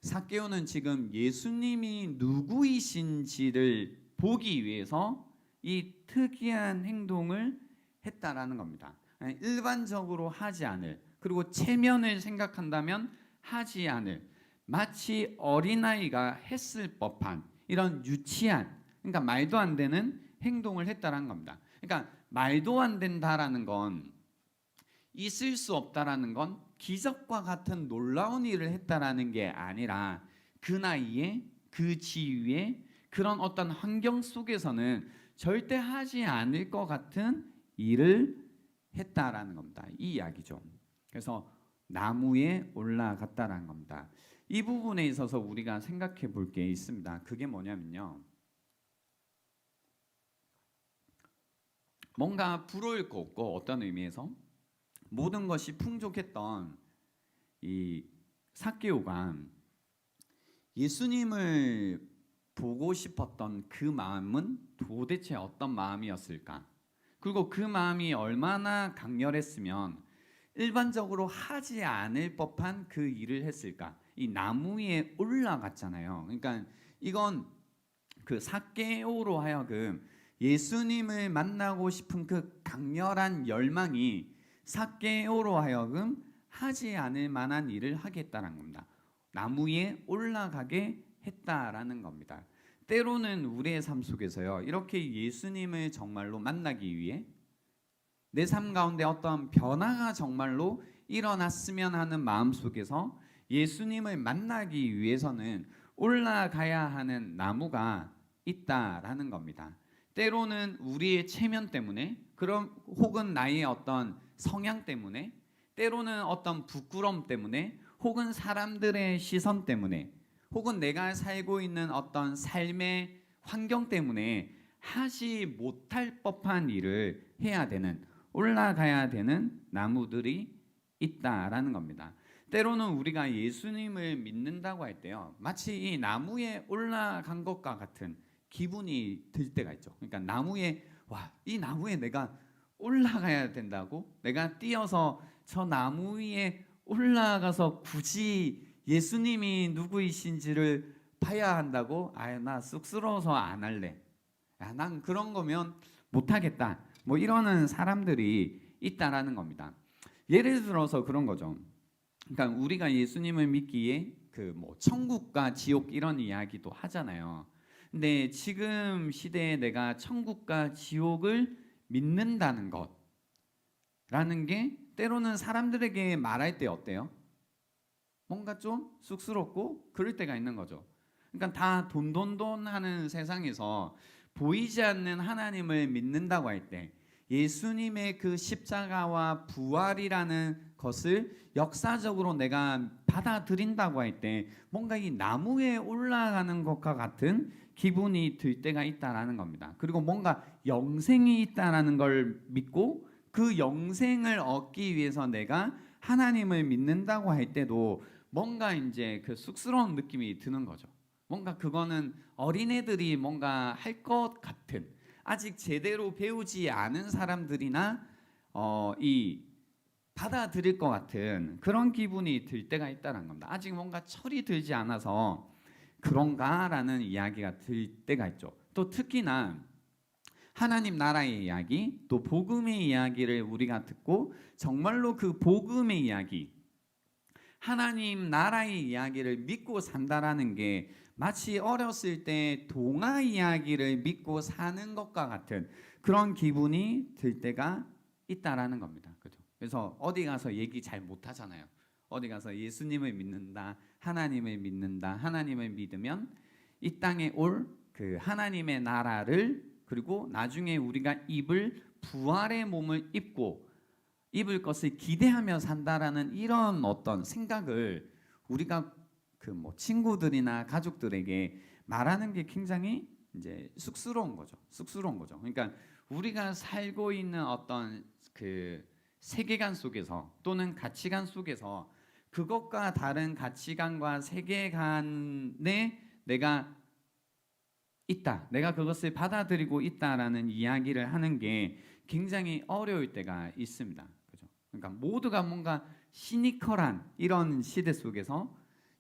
삭개오는 지금 예수님이 누구이신지를 보기 위해서 이 특이한 행동을 했다라는 겁니다. 일반적으로 하지 않을, 그리고 체면을 생각한다면 하지 않을, 마치 어린아이가 했을 법한 이런 유치한, 그러니까 말도 안 되는 행동을 했다라는 겁니다. 그러니까 말도 안 된다라는 건, 있을 수 없다라는 건 기적과 같은 놀라운 일을 했다라는 게 아니라 그 나이에 그 지위에 그런 어떤 환경 속에서는 절대 하지 않을 것 같은 일을 했다라는 겁니다. 이 이야기죠. 그래서 나무에 올라갔다라는 겁니다. 이 부분에 있어서 우리가 생각해 볼 게 있습니다. 그게 뭐냐면요, 뭔가 부러울 거 없고, 어떤 의미에서 모든 것이 풍족했던 이 삭개오가 예수님을 보고 싶었던 그 마음은 도대체 어떤 마음이었을까? 그리고 그 마음이 얼마나 강렬했으면 일반적으로 하지 않을 법한 그 일을 했을까? 이 나무 위에 올라갔잖아요. 그러니까 이건 그 삭개오로 하여금 예수님을 만나고 싶은 그 강렬한 열망이 삭개오로 하여금 하지 않을 만한 일을 하겠다는 겁니다. 나무 위에 올라가게 했다라는 겁니다. 때로는 우리의 삶 속에서요, 이렇게 예수님을 정말로 만나기 위해 내 삶 가운데 어떤 변화가 정말로 일어났으면 하는 마음 속에서 예수님을 만나기 위해서는 올라가야 하는 나무가 있다라는 겁니다. 때로는 우리의 체면 때문에, 그럼 혹은 나의 어떤 성향 때문에, 때로는 어떤 부끄러움 때문에, 혹은 사람들의 시선 때문에, 혹은 내가 살고 있는 어떤 삶의 환경 때문에 하지 못할 법한 일을 해야 되는, 올라가야 되는 나무들이 있다라는 겁니다. 때로는 우리가 예수님을 믿는다고 할 때요, 마치 이 나무에 올라간 것과 같은 기분이 들 때가 있죠. 그러니까 나무에, 와, 이 나무에 내가 올라가야 된다고? 내가 뛰어서 저 나무 위에 올라가서 굳이 예수님이 누구이신지를 봐야 한다고? 아유, 나 쑥스러워서 안 할래. 야, 난 그런 거면 못하겠다. 뭐 이러는 사람들이 있다라는 겁니다. 예를 들어서 그런 거죠. 그러니까 우리가 예수님을 믿기에 그 뭐 천국과 지옥 이런 이야기도 하잖아요. 근데 지금 시대에 내가 천국과 지옥을 믿는다는 것라는 게 때로는 사람들에게 말할 때 어때요? 뭔가 좀 쑥스럽고 그럴 때가 있는 거죠. 그러니까 다 돈돈돈 하는 세상에서 보이지 않는 하나님을 믿는다고 할 때, 예수님의 그 십자가와 부활이라는 것을 역사적으로 내가 받아들인다고 할 때 뭔가 이 나무에 올라가는 것과 같은 기분이 들 때가 있다라는 겁니다. 그리고 뭔가 영생이 있다라는 걸 믿고 그 영생을 얻기 위해서 내가 하나님을 믿는다고 할 때도 뭔가 이제 그 쑥스러운 느낌이 드는 거죠. 뭔가 그거는 어린애들이 뭔가 할 것 같은, 아직 제대로 배우지 않은 사람들이나 이 받아들일 것 같은 그런 기분이 들 때가 있다는 겁니다. 아직 뭔가 철이 들지 않아서 그런가라는 이야기가 들 때가 있죠. 또 특히나 하나님 나라의 이야기, 또 복음의 이야기를 우리가 듣고 정말로 그 복음의 이야기, 하나님 나라의 이야기를 믿고 산다라는 게 마치 어렸을 때 동화 이야기를 믿고 사는 것과 같은 그런 기분이 들 때가 있다라는 겁니다. 그죠? 그래서 어디 가서 얘기 잘 못하잖아요. 어디 가서 예수님을 믿는다, 하나님을 믿는다, 하나님을 믿으면 이 땅에 올 그 하나님의 나라를, 그리고 나중에 우리가 입을 부활의 몸을 입을 것을 기대하며 산다라는 이런 어떤 생각을 우리가 그 뭐 친구들이나 가족들에게 말하는 게 굉장히 이제 쑥스러운 거죠. 쑥스러운 거죠. 그러니까 우리가 살고 있는 어떤 그 세계관 속에서 또는 가치관 속에서 그것과 다른 가치관과 세계관에 내가 있다, 내가 그것을 받아들이고 있다라는 이야기를 하는 게 굉장히 어려울 때가 있습니다. 그죠? 그러니까 모두가 뭔가 시니컬한 이런 시대 속에서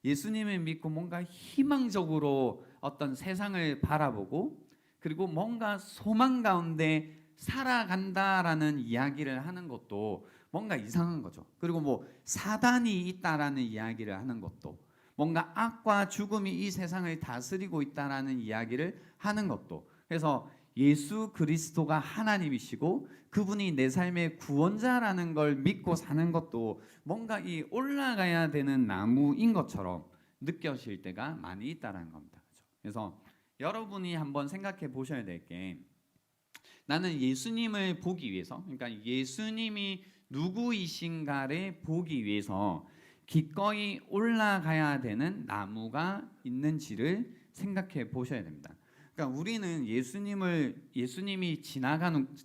예수님을 믿고 뭔가 희망적으로 어떤 세상을 바라보고 그리고 뭔가 소망 가운데 살아간다라는 이야기를 하는 것도 뭔가 이상한 거죠. 그리고 뭐 사단이 있다라는 이야기를 하는 것도 뭔가 악과 죽음이 이 세상을 다스리고 있다라는 이야기를 하는 것도 그래서 예수 그리스도가 하나님이시고 그분이 내 삶의 구원자라는 걸 믿고 사는 것도 뭔가 이 올라가야 되는 나무인 것처럼 느껴질 때가 많이 있다라는 겁니다. 그래서 여러분이 한번 생각해 보셔야 될 게 나는 예수님을 보기 위해서 그러니까 예수님이 누구이신가를 보기 위해서 기꺼이 올라가야 되는 나무가 있는지를 생각해 보셔야 됩니다. 그러니까 우리는 예수님이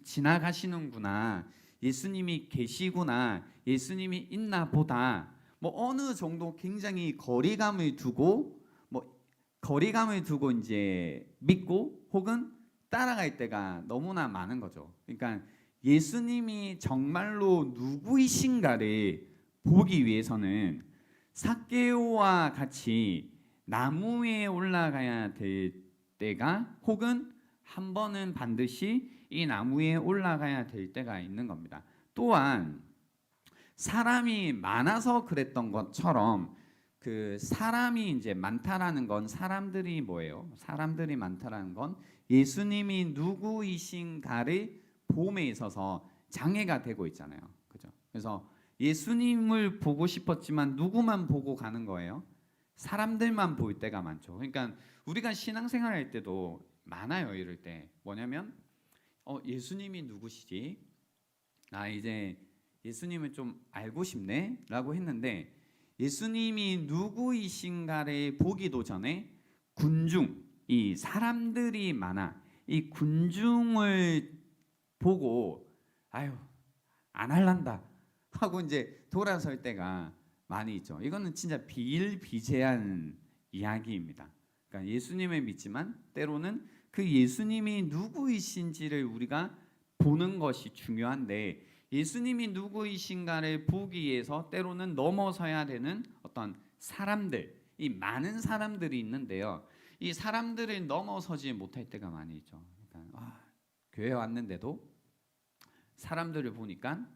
지나가시는구나, 예수님이 계시구나, 예수님이 있나 보다. 뭐 어느 정도 굉장히 거리감을 두고 이제 믿고 혹은 따라갈 때가 너무나 많은 거죠. 그러니까 예수님이 정말로 누구이신가를 보기 위해서는 삭개오와 같이 나무 위에 올라가야 될 때가 혹은 한 번은 반드시 이 나무 위에 올라가야 될 때가 있는 겁니다. 또한 사람이 많아서 그랬던 것처럼 그 사람이 이제 많다라는 건 사람들이 뭐예요? 사람들이 많다라는 건 예수님이 누구이신가를 봄에 있어서 장애가 되고 있잖아요. 그죠? 그래서 예수님을 보고 싶었지만 누구만 보고 가는 거예요? 사람들만 볼 때가 많죠. 그러니까 우리가 신앙생활 할 때도 많아요. 이럴 때 뭐냐면 예수님이 누구시지? 나 이제 예수님을 좀 알고 싶네 라고 했는데 예수님이 누구이신가를 보기도 전에 군중, 이 사람들이 많아 이 군중을 보고 아유 안 할란다 하고 이제 돌아설 때가 많이 있죠. 이거는 진짜 비일비재한 이야기입니다. 그러니까 예수님을 믿지만 때로는 그 예수님이 누구이신지를 우리가 보는 것이 중요한데 예수님이 누구이신가를 보기 위해서 때로는 넘어서야 되는 어떤 사람들, 이 많은 사람들이 있는데요. 이 사람들을 넘어서지 못할 때가 많이 있죠. 그러니까 교회 왔는데도 사람들을 보니까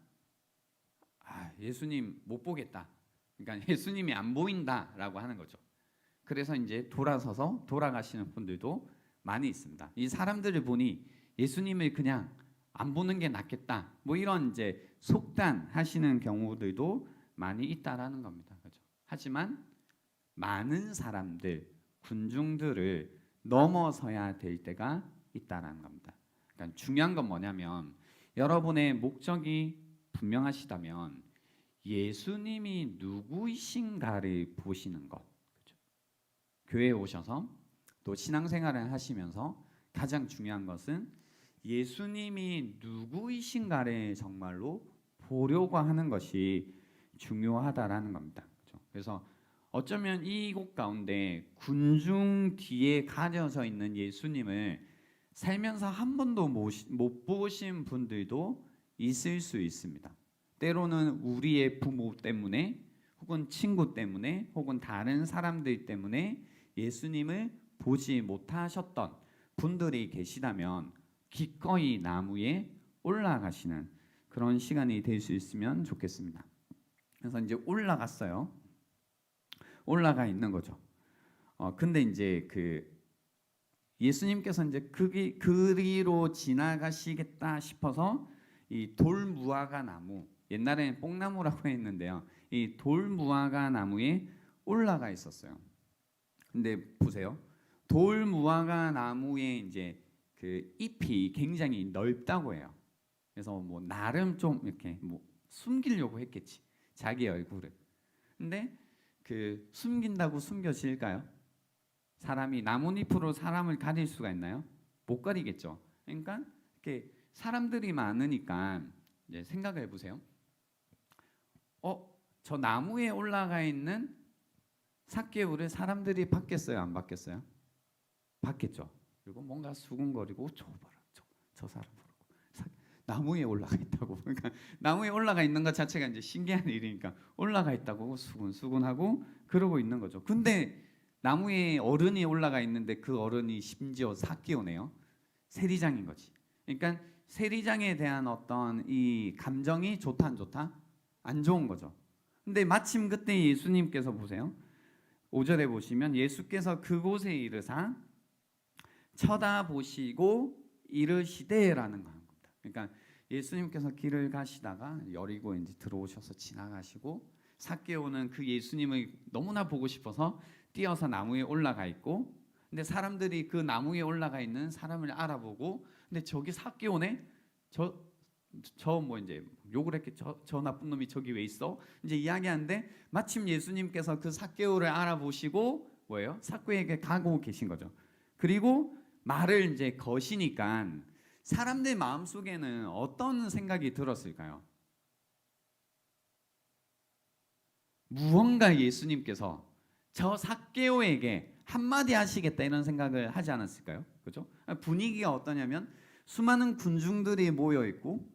예수님 못 보겠다. 그러니까 예수님이 안 보인다라고 하는 거죠. 그래서 이제 돌아서서 돌아가시는 분들도 많이 있습니다. 이 사람들을 보니 예수님을 그냥 안 보는 게 낫겠다. 뭐 이런 이제 속단하시는 경우들도 많이 있다라는 겁니다. 그렇죠? 하지만 많은 사람들, 군중들을 넘어서야 될 때가 있다라는 겁니다. 그러니까 중요한 건 뭐냐면 여러분의 목적이 분명하시다면 예수님이 누구이신가를 보시는 것. 그렇죠? 교회에 오셔서 또 신앙생활을 하시면서 가장 중요한 것은 예수님이 누구이신가를 정말로 보려고 하는 것이 중요하다라는 겁니다. 그렇죠? 그래서 어쩌면 이곳 가운데 군중 뒤에 가려져 있는 예수님을 살면서 한 번도 못 보신 분들도 있을 수 있습니다. 때로는 우리의 부모 때문에 혹은 친구 때문에 혹은 다른 사람들 때문에 예수님을 보지 못하셨던 분들이 계시다면 기꺼이 나무에 올라가시는 그런 시간이 될 수 있으면 좋겠습니다. 그래서 이제 올라갔어요. 올라가 있는 거죠. 근데 이제 그 예수님께서 이제 그리로 지나가시겠다 싶어서 이 돌무화과 나무, 옛날에는 뽕나무라고 했는데요. 이 돌무화과 나무에 올라가 있었어요. 근데 보세요. 돌무화과 나무에 이제 그 잎이 굉장히 넓다고 해요. 그래서 뭐 나름 좀 이렇게 뭐 숨기려고 했겠지. 자기 얼굴을. 근데 그 숨긴다고 숨겨질까요? 사람이 나뭇잎으로 사람을 가릴 수가 있나요? 못 가리겠죠. 그러니까 이렇게 사람들이 많으니까 이제 생각을 해보세요. 저 나무에 올라가 있는 삭개오를 사람들이 봤겠어요? 안 봤겠어요? 봤겠죠. 그리고 뭔가 수군거리고 저 봐라, 저 사람 보라고. 나무에 올라가 있다고. 그러니까 나무에 올라가 있는 것 자체가 이제 신기한 일이니까 올라가 있다고 수군수군하고 그러고 있는 거죠. 근데 나무에 어른이 올라가 있는데 그 어른이 심지어 삭개오네요. 세리장인 거지. 그러니까 세리장에 대한 어떤 이 감정이 좋다 안 좋다? 안 좋은 거죠. 근데 마침 그때 예수님께서 보세요. 5절에 보시면 예수께서 그곳에 이르사 쳐다보시고 이르시되라는 겁니다. 그러니까 예수님께서 길을 가시다가 여리고 이제 들어오셔서 지나가시고 삭개오는 그 예수님을 너무나 보고 싶어서 뛰어서 나무에 올라가 있고, 근데 사람들이 그 나무에 올라가 있는 사람을 알아보고, 근데 저기 삭개오네, 저 뭐 이제 욕을 했겠죠. 저 나쁜 놈이 저기 왜 있어? 이제 이야기하는데 마침 예수님께서 그 삭개오를 알아보시고 뭐예요? 삭개오에게 가고 계신 거죠. 그리고 말을 이제 거시니까 사람들 마음 속에는 어떤 생각이 들었을까요? 무언가 예수님께서 저 삭개오에게 한마디 하시겠다 이런 생각을 하지 않았을까요? 그죠? 분위기가 어떠냐면 수많은 군중들이 모여 있고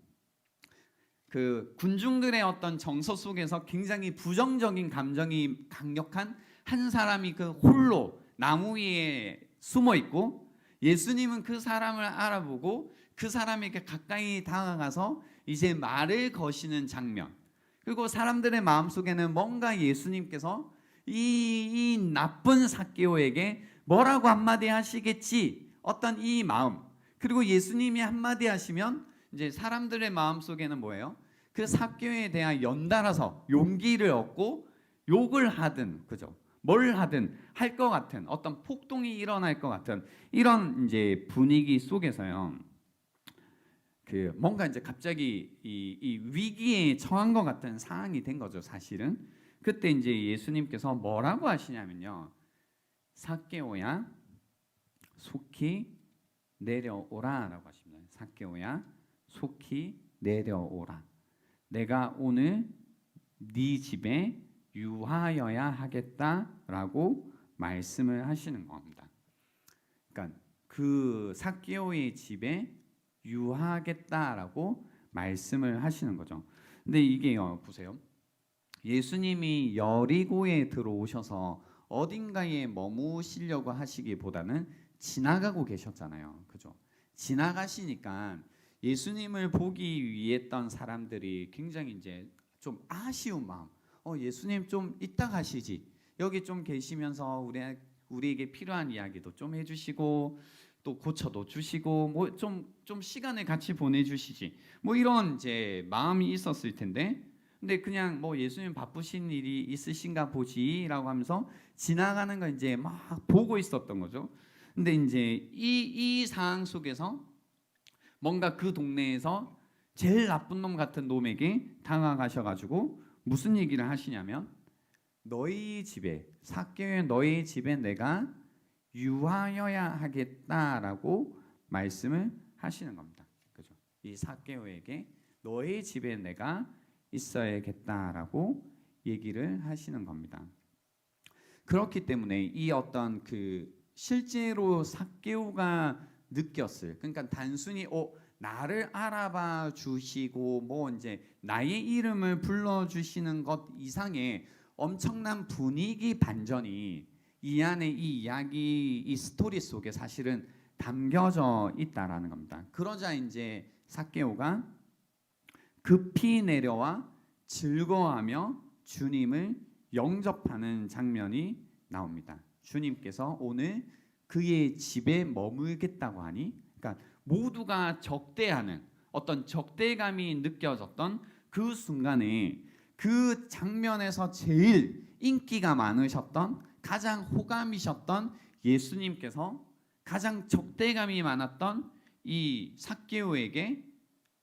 그 군중들의 어떤 정서 속에서 굉장히 부정적인 감정이 강력한 한 사람이 그 홀로 나무 위에 숨어 있고, 예수님은 그 사람을 알아보고 그 사람에게 가까이 다가가서 이제 말을 거시는 장면. 그리고 사람들의 마음속에는 뭔가 예수님께서 이 나쁜 삭개오에게 뭐라고 한마디 하시겠지, 어떤 이 마음. 그리고 예수님이 한마디 하시면 이제 사람들의 마음속에는 뭐예요? 그 삭개오에 대한 연달아서 용기를 얻고 욕을 하든, 그죠? 뭘 하든 할 것 같은 어떤 폭동이 일어날 것 같은 이런 이제 분위기 속에서요. 그 뭔가 이제 갑자기 이 위기에 처한 것 같은 상황이 된 거죠, 사실은. 그때 이제 예수님께서 뭐라고 하시냐면요. 삭개오야, 속히 내려오라라고 하십니다. 삭개오야, 속히 내려오라. 내가 오늘 네 집에 유하여야 하겠다라고 말씀을 하시는 겁니다. 그러니까 그 삭개오의 집에 유하겠다라고 말씀을 하시는 거죠. 근데 이게요, 보세요. 예수님이 여리고에 들어오셔서 어딘가에 머무시려고 하시기보다는 지나가고 계셨잖아요. 그죠? 지나가시니까 예수님을 보기 위했던 사람들이 굉장히 이제 좀 아쉬운 마음. 예수님 좀 이따 가시지. 여기 좀 계시면서 우리에게 필요한 이야기도 좀 해주시고 또 고쳐도 주시고 뭐 좀 시간을 같이 보내주시지. 뭐 이런 이제 마음이 있었을 텐데, 근데 그냥 뭐 예수님 바쁘신 일이 있으신가 보지라고 하면서 지나가는 거 이제 막 보고 있었던 거죠. 근데 이제 이 상황 속에서 뭔가 그 동네에서 제일 나쁜 놈 같은 놈에게 다가가셔가지고 무슨 얘기를 하시냐면, 너희 집에, 삭개오의 너희 집에 내가 유하여야 하겠다라고 말씀을 하시는 겁니다. 그죠? 이 삭개오에게 너희 집에 내가 있어야겠다라고 얘기를 하시는 겁니다. 그렇기 때문에 이 어떤 그 실제로 삭개오가 느꼈을, 그러니까 단순히 나를 알아봐 주시고 뭐 이제 나의 이름을 불러 주시는 것 이상의 엄청난 분위기 반전이 이 안에 이 이야기, 이 스토리 속에 사실은 담겨져 있다라는 겁니다. 그러자 이제 삭개오가 급히 내려와 즐거워하며 주님을 영접하는 장면이 나옵니다. 주님께서 오늘 그의 집에 머물겠다고 하니, 그러니까 모두가 적대하는 어떤 적대감이 느껴졌던 그 순간에 그 장면에서 제일 인기가 많으셨던, 가장 호감이셨던 예수님께서 가장 적대감이 많았던 이 삭개오에게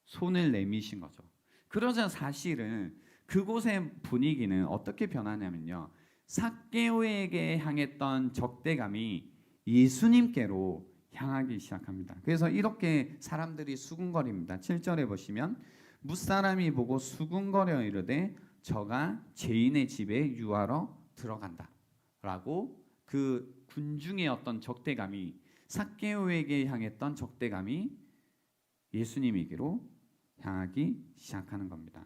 손을 내미신 거죠. 그러자 사실은 그곳의 분위기는 어떻게 변하냐면요, 삭개오에게 향했던 적대감이 예수님께로 향하기 시작합니다. 그래서 이렇게 사람들이 수군거립니다. 7절에 보시면 무사람이 보고 수군거려 이르되 저가 죄인의 집에 유하러 들어간다 라고 그 군중의 어떤 적대감이, 삭개오에게 향했던 적대감이 예수님에게로 향하기 시작하는 겁니다.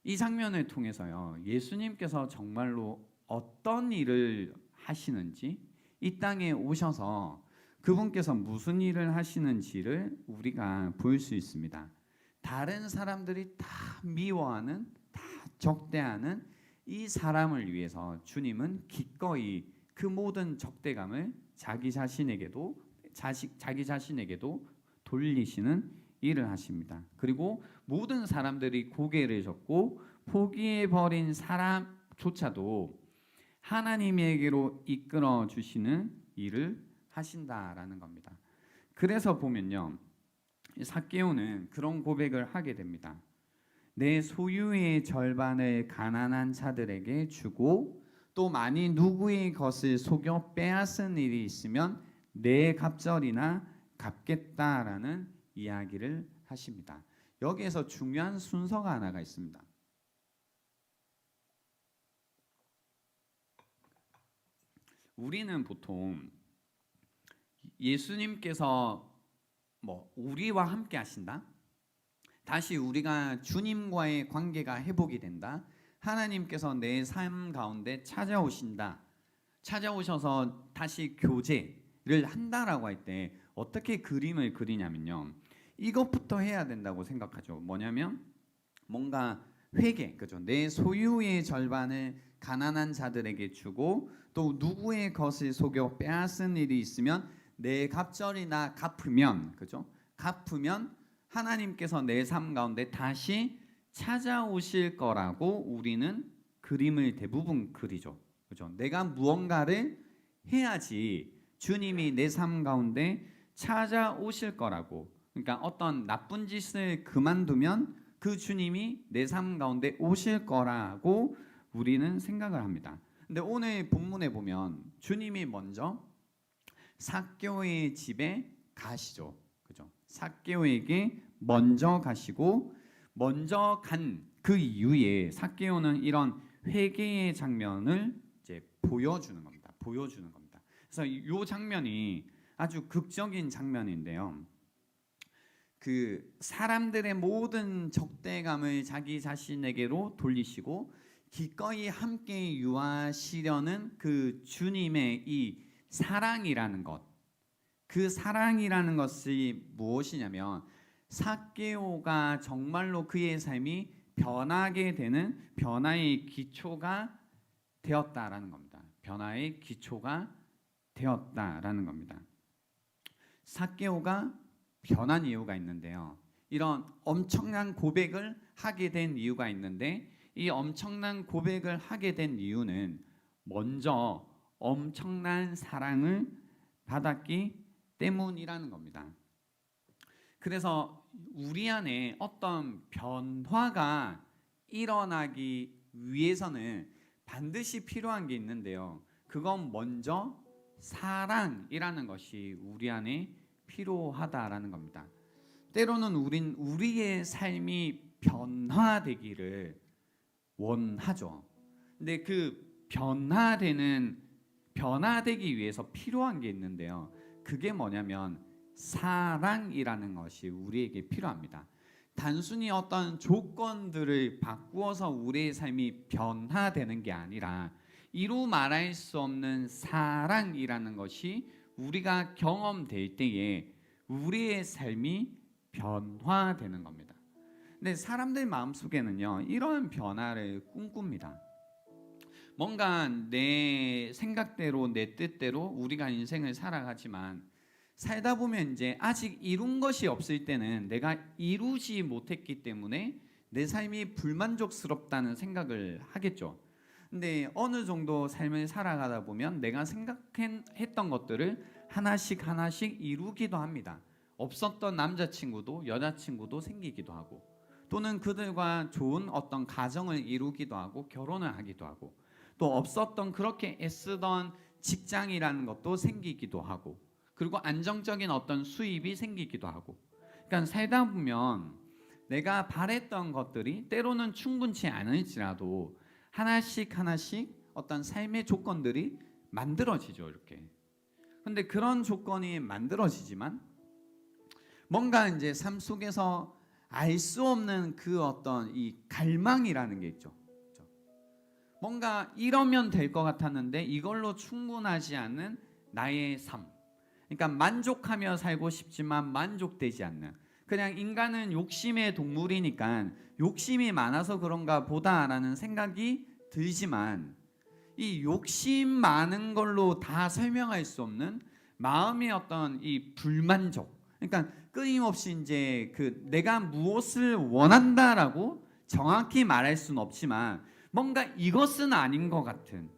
이 장면을 통해서요, 예수님께서 정말로 어떤 일을 하시는지, 이 땅에 오셔서 그분께서 무슨 일을 하시는지를 우리가 볼 수 있습니다. 다른 사람들이 다 미워하는, 다 적대하는 이 사람을 위해서 주님은 기꺼이 그 모든 적대감을 자기 자신에게도 돌리시는 일을 하십니다. 그리고 모든 사람들이 고개를 젓고 포기해버린 사람조차도 하나님에게로 이끌어 주시는 일을 하신다라는 겁니다. 그래서 보면요, 삭개오는 그런 고백을 하게 됩니다. 내 소유의 절반을 가난한 자들에게 주고 또 만일 누구의 것을 속여 빼앗은 일이 있으면 내 갑절이나 갚겠다라는 이야기를 하십니다. 여기에서 중요한 순서가 하나가 있습니다. 우리는 보통 예수님께서 우리와 함께 하신다, 다시 우리가 주님과의 관계가 회복이 된다, 하나님께서 내 삶 가운데 찾아오셔서 다시 교제를 한다라고 할 때 어떻게 그림을 그리냐면요, 이것부터 해야 된다고 생각하죠. 뭐냐면 뭔가 회개, 그죠? 내 소유의 절반을 가난한 자들에게 주고 또 누구의 것을 속여 빼앗은 일이 있으면 내 갑절이나 갚으면, 그죠? 갚으면 하나님께서 내 삶 가운데 다시 찾아오실 거라고 우리는 그림을 대부분 그리죠. 그죠? 내가 무언가를 해야지 주님이 내 삶 가운데 찾아오실 거라고. 그러니까 어떤 나쁜 짓을 그만두면 그 주님이 내 삶 가운데 오실 거라고 우리는 생각을 합니다. 근데 오늘 본문에 보면 주님이 먼저 삭개오의 집에 가시죠. 그죠? 삭개오에게 먼저 가시고 먼저 간 그 이후에 삭개오는 이런 회개의 장면을 이제 보여주는 겁니다. 그래서 이 장면이 아주 극적인 장면인데요. 그 사람들의 모든 적대감을 자기 자신에게로 돌리시고 기꺼이 함께 유하시려는 그 주님의 이 사랑이라는 것, 그 사랑이라는 것이 무엇이냐면 삭개오가 정말로 그의 삶이 변하게 되는 변화의 기초가 되었다라는 겁니다. 변화의 기초가 되었다라는 겁니다. 삭개오가 변한 이유가 있는데요, 이런 엄청난 고백을 하게 된 이유가 있는데, 이 엄청난 고백을 하게 된 이유는 먼저 엄청난 사랑을 받았기 때문이라는 겁니다. 그래서 우리 안에 어떤 변화가 일어나기 위해서는 반드시 필요한 게 있는데요, 그건 먼저 사랑이라는 것이 우리 안에 필요하다라는 겁니다. 때로는 우리의 삶이 변화되기를 원하죠. 근데 그 변화되기 위해서 필요한 게 있는데요, 그게 뭐냐면 사랑이라는 것이 우리에게 필요합니다. 단순히 어떤 조건들을 바꾸어서 우리의 삶이 변화되는 게 아니라 이루 말할 수 없는 사랑이라는 것이 우리가 경험될 때에 우리의 삶이 변화되는 겁니다. 근데 사람들 마음속에는요, 이런 변화를 꿈꿉니다. 뭔가 내 생각대로 내 뜻대로 우리가 인생을 살아가지만 살다 보면 이제 아직 이룬 것이 없을 때는 내가 이루지 못했기 때문에 내 삶이 불만족스럽다는 생각을 하겠죠. 근데 어느 정도 삶을 살아가다 보면 내가 생각했던 것들을 하나씩 이루기도 합니다. 없었던 남자친구도 여자친구도 생기기도 하고, 또는 그들과 좋은 어떤 가정을 이루기도 하고 결혼을 하기도 하고, 또 없었던 그렇게 애쓰던 직장이라는 것도 생기기도 하고, 그리고 안정적인 어떤 수입이 생기기도 하고. 그러니까 살다 보면 내가 바랬던 것들이 때로는 충분치 않을지라도 하나씩 어떤 삶의 조건들이 만들어지죠, 이렇게. 근데 그런 조건이 만들어지지만 뭔가 이제 삶 속에서 알 수 없는 그 어떤 이 갈망이라는 게 있죠. 그죠? 뭔가 이러면 될 것 같았는데 이걸로 충분하지 않은 나의 삶. 그러니까 만족하며 살고 싶지만 만족되지 않는. 그냥 인간은 욕심의 동물이니까 욕심이 많아서 그런가 보다라는 생각이 들지만 이 욕심 많은 걸로 다 설명할 수 없는 마음의 어떤 이 불만족. 그러니까 끊임없이 이제 그 내가 무엇을 원한다라고 정확히 말할 수는 없지만 뭔가 이것은 아닌 것 같은.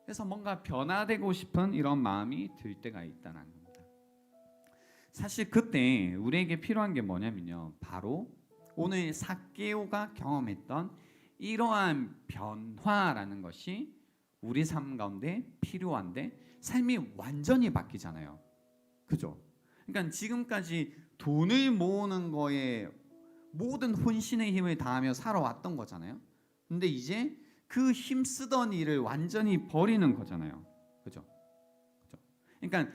그래서 뭔가 변화되고 싶은 이런 마음이 들 때가 있다는 겁니다. 사실 그때 우리에게 필요한 게 뭐냐면요. 바로 오늘 삭개오가 경험했던 이러한 변화라는 것이 우리 삶 가운데 필요한데 삶이 완전히 바뀌잖아요. 그죠? 그러니까 지금까지 돈을 모으는 거에 모든 혼신의 힘을 다하며 살아왔던 거잖아요. 근데 이제 그 힘쓰던 일을 완전히 버리는 거잖아요. 그죠? 그죠? 그러니까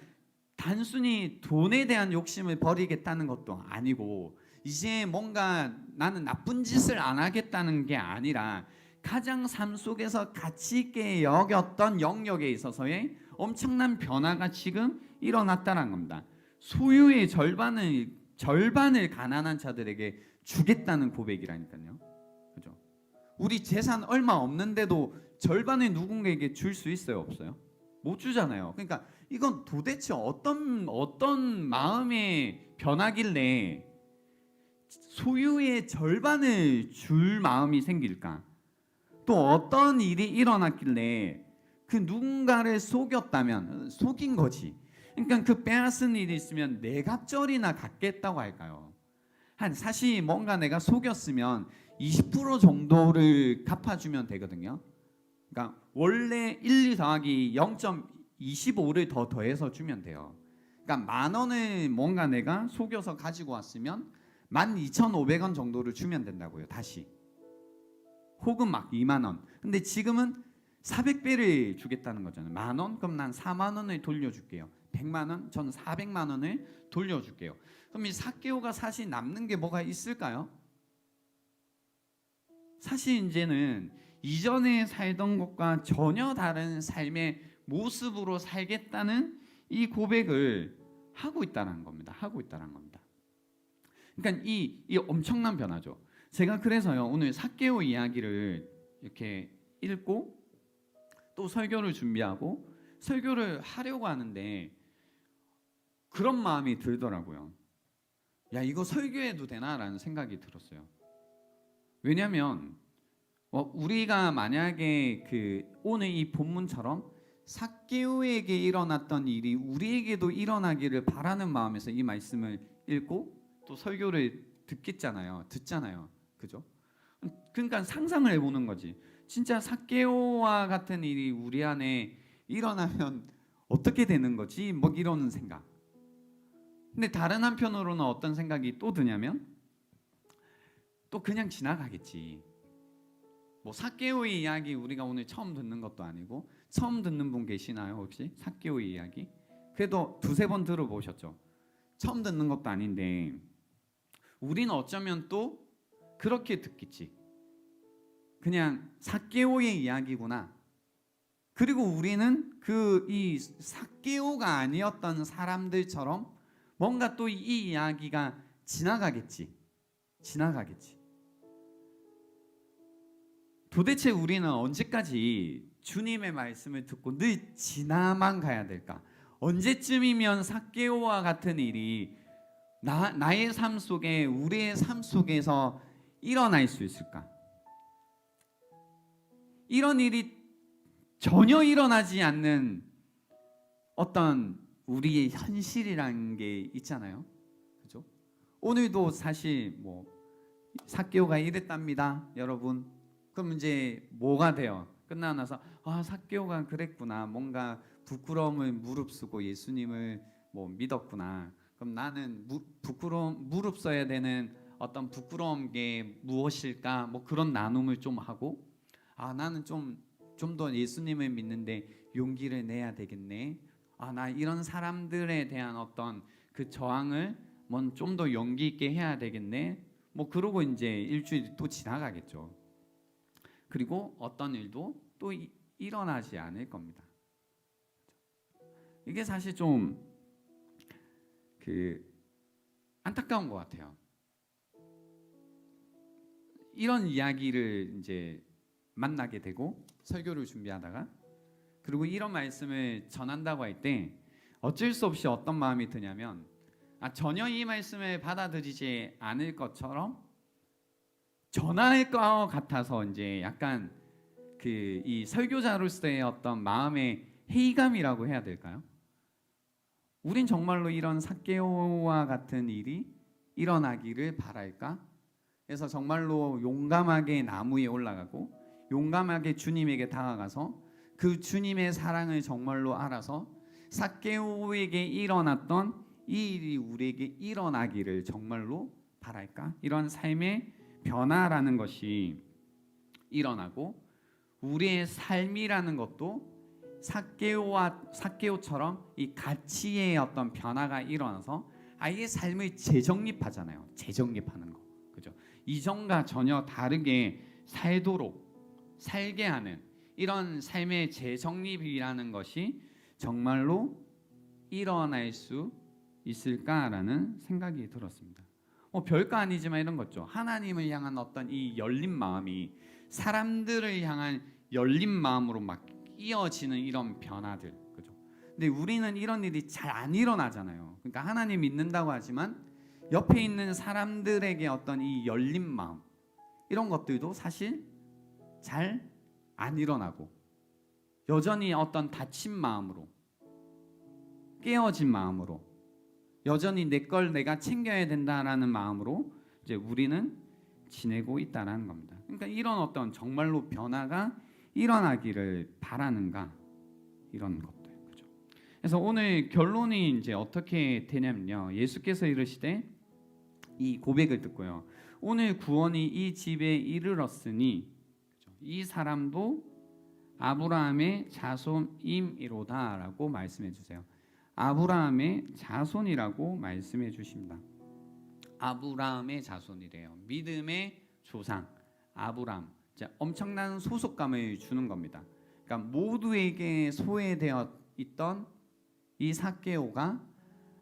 단순히 돈에 대한 욕심을 버리겠다는 것도 아니고 이제 뭔가 나는 나쁜 짓을 안 하겠다는 게 아니라 가장 삶 속에서 가치 있게 여겼던 영역에 있어서의 엄청난 변화가 지금 일어났다는 겁니다. 소유의 절반을 가난한 자들에게 주겠다는 고백이라니까요. 그죠? 우리 재산 얼마 없는데도 절반을 누군가에게 줄 수 있어요, 없어요? 못 주잖아요. 그러니까 이건 도대체 어떤 마음의 변화길래 소유의 절반을 줄 마음이 생길까? 또 어떤 일이 일어났길래 그 누군가를 속였다면 속인 거지. 그러니까 그 빼앗은 일이 있으면 네 갑절이나 갚겠다고 할까요? 사실 뭔가 내가 속였으면 20% 정도를 갚아주면 되거든요. 그러니까 원래 1, 2 더하기 0.25를 더 더해서 주면 돼요. 그러니까 10,000원을 뭔가 내가 속여서 가지고 왔으면 12,500원 정도를 주면 된다고요. 다시. 혹은 막 2만 원. 근데 지금은 400배를 주겠다는 거잖아요. 10,000원? 그럼 난 4만 원을 돌려줄게요. 100만 원? 전 400만 원을 돌려줄게요. 그럼 이 삭개오가 사실 남는 게 뭐가 있을까요? 사실 이제는 이전에 살던 것과 전혀 다른 삶의 모습으로 살겠다는 이 고백을 하고 있다는 겁니다. 하고 있다는 겁니다. 그러니까 이 엄청난 변화죠. 제가 그래서요 오늘 삭개오 이야기를 이렇게 읽고 또 설교를 준비하고 설교를 하려고 하는데 그런 마음이 들더라고요. 야, 이거 설교해도 되나라는 생각이 들었어요. 왜냐하면 우리가 만약에 그 오늘 이 본문처럼 삭개오에게 일어났던 일이 우리에게도 일어나기를 바라는 마음에서 이 말씀을 읽고 또 설교를 듣잖아요. 그죠? 그러니까 상상을 해보는 거지. 진짜 삭개오와 같은 일이 우리 안에 일어나면 어떻게 되는 거지? 뭐 이런 생각. 근데 다른 한편으로는 어떤 생각이 또 드냐면 또 그냥 지나가겠지. 뭐 삭개오의 이야기 우리가 오늘 처음 듣는 것도 아니고 처음 듣는 분 계시나요 혹시? 삭개오의 이야기? 그래도 2-3번 들어보셨죠? 처음 듣는 것도 아닌데 우리는 어쩌면 또 그렇게 듣겠지. 그냥 삭개오의 이야기구나. 그리고 우리는 이 삭개오가 아니었던 사람들처럼 뭔가 또 이 이야기가 지나가겠지. 도대체 우리는 언제까지 주님의 말씀을 듣고 늘 지나만 가야 될까? 언제쯤이면 삭개오와 같은 일이 나의 삶 속에 우리의 삶 속에서 일어날 수 있을까? 이런 일이 전혀 일어나지 않는 어떤 우리의 현실이라는 게 있잖아요. 그죠? 오늘도 사실 뭐 삭개오가 이랬답니다, 여러분. 그럼 이제 뭐가 돼요? 끝나고 나서 삭개오가 그랬구나. 뭔가 부끄러움을 무릅쓰고 예수님을 뭐 믿었구나. 그럼 나는 무릅써야 되는 어떤 부끄러운 게 무엇일까? 뭐 그런 나눔을 좀 하고 나는 좀 더 예수님을 믿는데 용기를 내야 되겠네. 나 이런 사람들에 대한 어떤 그 저항을 좀 더 용기 있게 해야 되겠네. 뭐 그러고 이제 일주일이 또 지나가겠죠. 그리고 어떤 일도 또 일어나지 않을 겁니다. 이게 사실 좀 안타까운 것 같아요. 이런 이야기를 이제 만나게 되고 설교를 준비하다가 그리고 이런 말씀을 전한다고 할 때 어쩔 수 없이 어떤 마음이 드냐면 전혀 이 말씀을 받아들이지 않을 것처럼 전할 것 같아서 이제 약간 이 설교자로서의 어떤 마음의 회의감이라고 해야 될까요? 우린 정말로 이런 삭개오와 같은 일이 일어나기를 바랄까? 그래서 정말로 용감하게 나무 위에 올라가고 용감하게 주님에게 다가가서 그 주님의 사랑을 정말로 알아서 삭개오에게 일어났던 이 일이 우리에게 일어나기를 정말로 바랄까? 이런 삶의 변화라는 것이 일어나고 우리의 삶이라는 것도 삭개오처럼 이 가치의 어떤 변화가 일어나서 아예 삶을 재정립하잖아요. 재정립하는 거, 그죠? 이전과 전혀 다르게 살게 하는 이런 삶의 재정립이라는 것이 정말로 일어날 수 있을까라는 생각이 들었습니다. 별거 아니지만 이런 거죠. 하나님을 향한 어떤 이 열린 마음이 사람들을 향한 열린 마음으로 막 이어지는 이런 변화들, 그죠? 근데 우리는 이런 일이 잘 안 일어나잖아요. 그러니까 하나님 믿는다고 하지만 옆에 있는 사람들에게 어떤 이 열린 마음 이런 것들도 사실 잘 안 일어나고 여전히 어떤 닫힌 마음으로 깨어진 마음으로 여전히 내 걸 내가 챙겨야 된다라는 마음으로 이제 우리는 지내고 있다라는 겁니다. 그러니까 이런 어떤 정말로 변화가 일어나기를 바라는가 이런 것들, 그죠? 그래서 오늘 결론이 이제 어떻게 되냐면요. 예수께서 이르시되 이 고백을 듣고요. 오늘 구원이 이 집에 이르렀으니 그죠? 이 사람도 아브라함의 자손임이로다라고 말씀해 주세요. 아브라함의 자손이라고 말씀해 주십니다. 아브라함의 자손이래요. 믿음의 조상 아브라함. 엄청난 소속감을 주는 겁니다. 그러니까 모두에게 소외되어 있던 이 삭개오가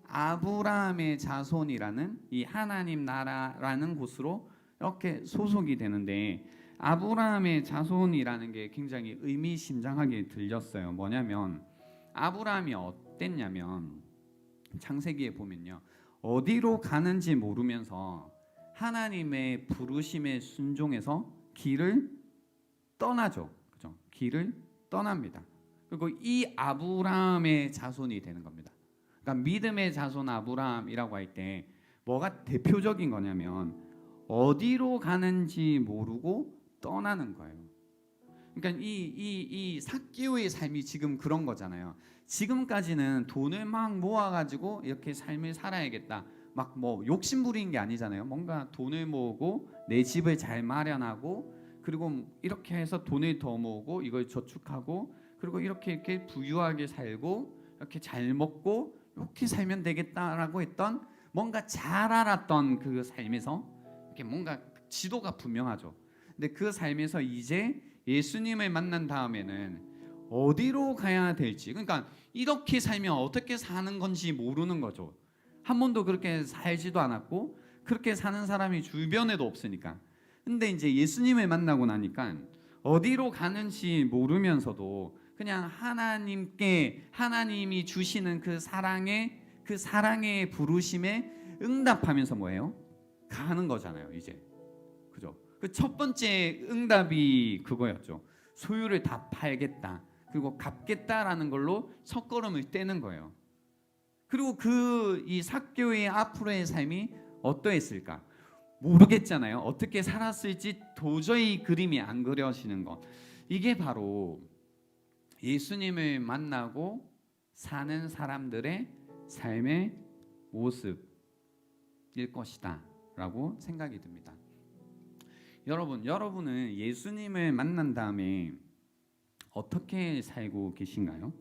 아브라함의 자손이라는 이 하나님 나라라는 곳으로 이렇게 소속이 되는데 아브라함의 자손이라는 게 굉장히 의미심장하게 들렸어요. 뭐냐면 아브라함이 어땠냐면 창세기에 보면요. 어디로 가는지 모르면서 하나님의 부르심에 순종해서 길을 떠나죠. 그죠? 길을 떠납니다. 그리고 이 아브라함의 자손이 되는 겁니다. 그러니까 믿음의 자손 아브라함이라고 할 때 뭐가 대표적인 거냐면 어디로 가는지 모르고 떠나는 거예요. 그러니까 이 삭개오의 삶이 지금 그런 거잖아요. 지금까지는 돈을 막 모아가지고 이렇게 삶을 살아야겠다. 막 뭐 욕심 부리는 게 아니잖아요. 뭔가 돈을 모으고 내 집을 잘 마련하고 그리고 이렇게 해서 돈을 더 모으고 이걸 저축하고 그리고 이렇게 부유하게 살고 이렇게 잘 먹고 이렇게 살면 되겠다라고 했던 뭔가 잘 알았던 그 삶에서 이렇게 뭔가 지도가 분명하죠. 근데 그 삶에서 이제 예수님을 만난 다음에는 어디로 가야 될지, 그러니까 이렇게 살면 어떻게 사는 건지 모르는 거죠. 한 번도 그렇게 살지도 않았고 그렇게 사는 사람이 주변에도 없으니까. 근데 이제 예수님을 만나고 나니까 어디로 가는지 모르면서도 그냥 하나님이 주시는 그 사랑의 부르심에 응답하면서 뭐예요? 가는 거잖아요, 이제. 그죠? 그 첫 번째 응답이 그거였죠. 소유를 다 팔겠다. 그리고 갚겠다라는 걸로 첫걸음을 떼는 거예요. 그리고 이 삭개오의 앞으로의 삶이 어떠했을까? 모르겠잖아요. 어떻게 살았을지 도저히 그림이 안 그려지는 것. 이게 바로 예수님을 만나고 사는 사람들의 삶의 모습일 것이다 라고 생각이 듭니다. 여러분은 예수님을 만난 다음에 어떻게 살고 계신가요?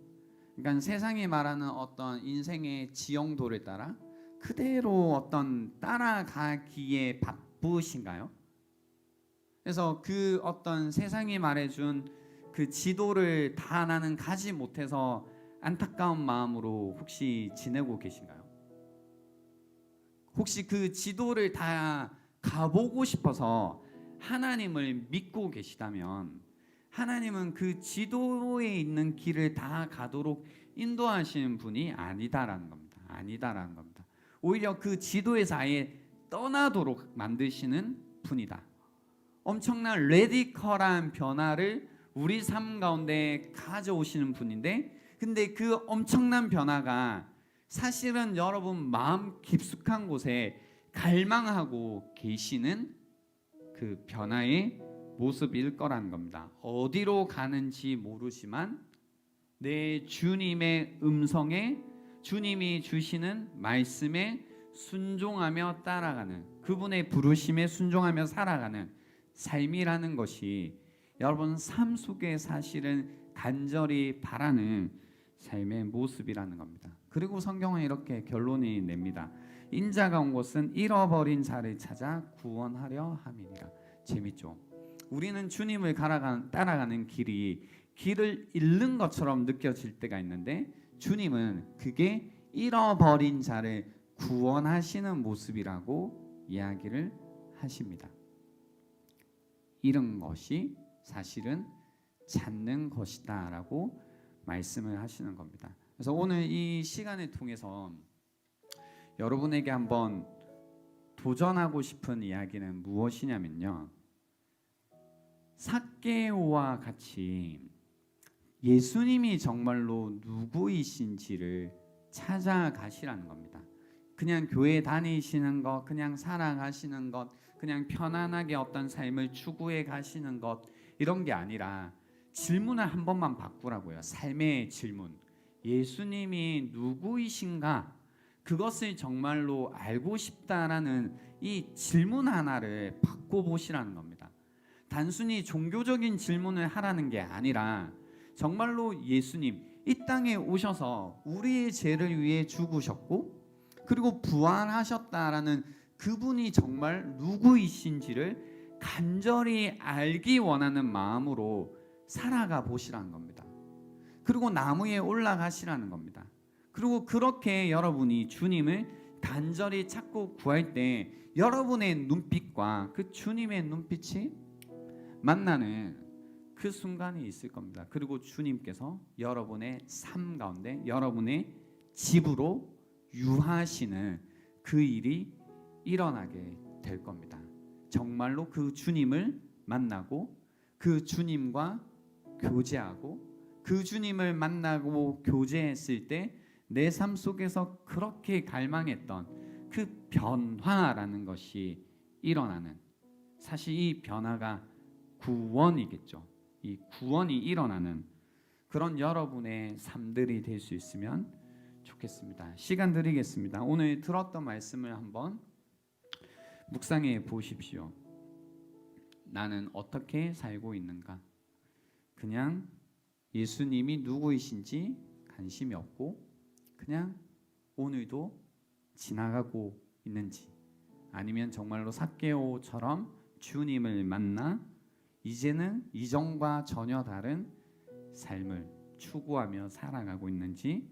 그러니까 세상이 말하는 어떤 인생의 지형도를 따라 그대로 어떤 따라가기에 바쁘신가요? 그래서 그 어떤 세상이 말해준 그 지도를 다 나는 가지 못해서 안타까운 마음으로 혹시 지내고 계신가요? 혹시 그 지도를 다 가보고 싶어서 하나님을 믿고 계시다면 하나님은 그 지도에 있는 길을 다 가도록 인도하시는 분이 아니다라는 겁니다. 아니다라는 겁니다. 오히려 그 지도에서 아예 떠나도록 만드시는 분이다. 엄청난 레디컬한 변화를 우리 삶 가운데 가져오시는 분인데, 근데 그 엄청난 변화가 사실은 여러분 마음 깊숙한 곳에 갈망하고 계시는 그 변화의 모습일 거라는 겁니다. 어디로 가는지 모르지만 내 주님의 음성에, 주님이 주시는 말씀에 순종하며 따라가는, 그분의 부르심에 순종하며 살아가는 삶이라는 것이 여러분 삶 속에 사실은 간절히 바라는 삶의 모습이라는 겁니다. 그리고 성경은 이렇게 결론이 냅니다. 인자가 온 것은 잃어버린 자를 찾아 구원하려 함이니라. 재밌죠? 우리는 주님을 따라가는 길을 잃는 것처럼 느껴질 때가 있는데, 주님은 그게 잃어버린 자를 구원하시는 모습이라고 이야기를 하십니다. 잃은 것이 사실은 찾는 것이다 라고 말씀을 하시는 겁니다. 그래서 오늘 이 시간을 통해서 여러분에게 한번 도전하고 싶은 이야기는 무엇이냐면요, 삭개오와 같이 예수님이 정말로 누구이신지를 찾아가시라는 겁니다. 그냥 교회 다니시는 것, 그냥 살아가시는 것, 그냥 편안하게 어떤 삶을 추구해 가시는 것, 이런 게 아니라 질문을 한 번만 바꾸라고요. 삶의 질문. 예수님이 누구이신가? 그것을 정말로 알고 싶다라는 이 질문 하나를 바꿔보시라는 겁니다. 단순히 종교적인 질문을 하라는 게 아니라 정말로 예수님 이 땅에 오셔서 우리의 죄를 위해 죽으셨고 그리고 부활하셨다라는 그분이 정말 누구이신지를 간절히 알기 원하는 마음으로 살아가 보시라는 겁니다. 그리고 나무에 올라가시라는 겁니다. 그리고 그렇게 여러분이 주님을 간절히 찾고 구할 때 여러분의 눈빛과 그 주님의 눈빛이 만나는 그 순간이 있을 겁니다. 그리고 주님께서 여러분의 삶 가운데 여러분의 집으로 유하시는 그 일이 일어나게 될 겁니다. 정말로 그 주님을 만나고 그 주님과 교제하고 그 주님을 만나고 교제했을 때 내 삶 속에서 그렇게 갈망했던 그 변화라는 것이 일어나는, 사실 이 변화가 구원이겠죠. 이 구원이 일어나는 그런 여러분의 삶들이 될 수 있으면 좋겠습니다. 시간 드리겠습니다. 오늘 들었던 말씀을 한번 묵상해 보십시오. 나는 어떻게 살고 있는가? 그냥 예수님이 누구이신지 관심이 없고 그냥 오늘도 지나가고 있는지, 아니면 정말로 삭개오처럼 주님을 만나 이제는 이전과 전혀 다른 삶을 추구하며 살아가고 있는지,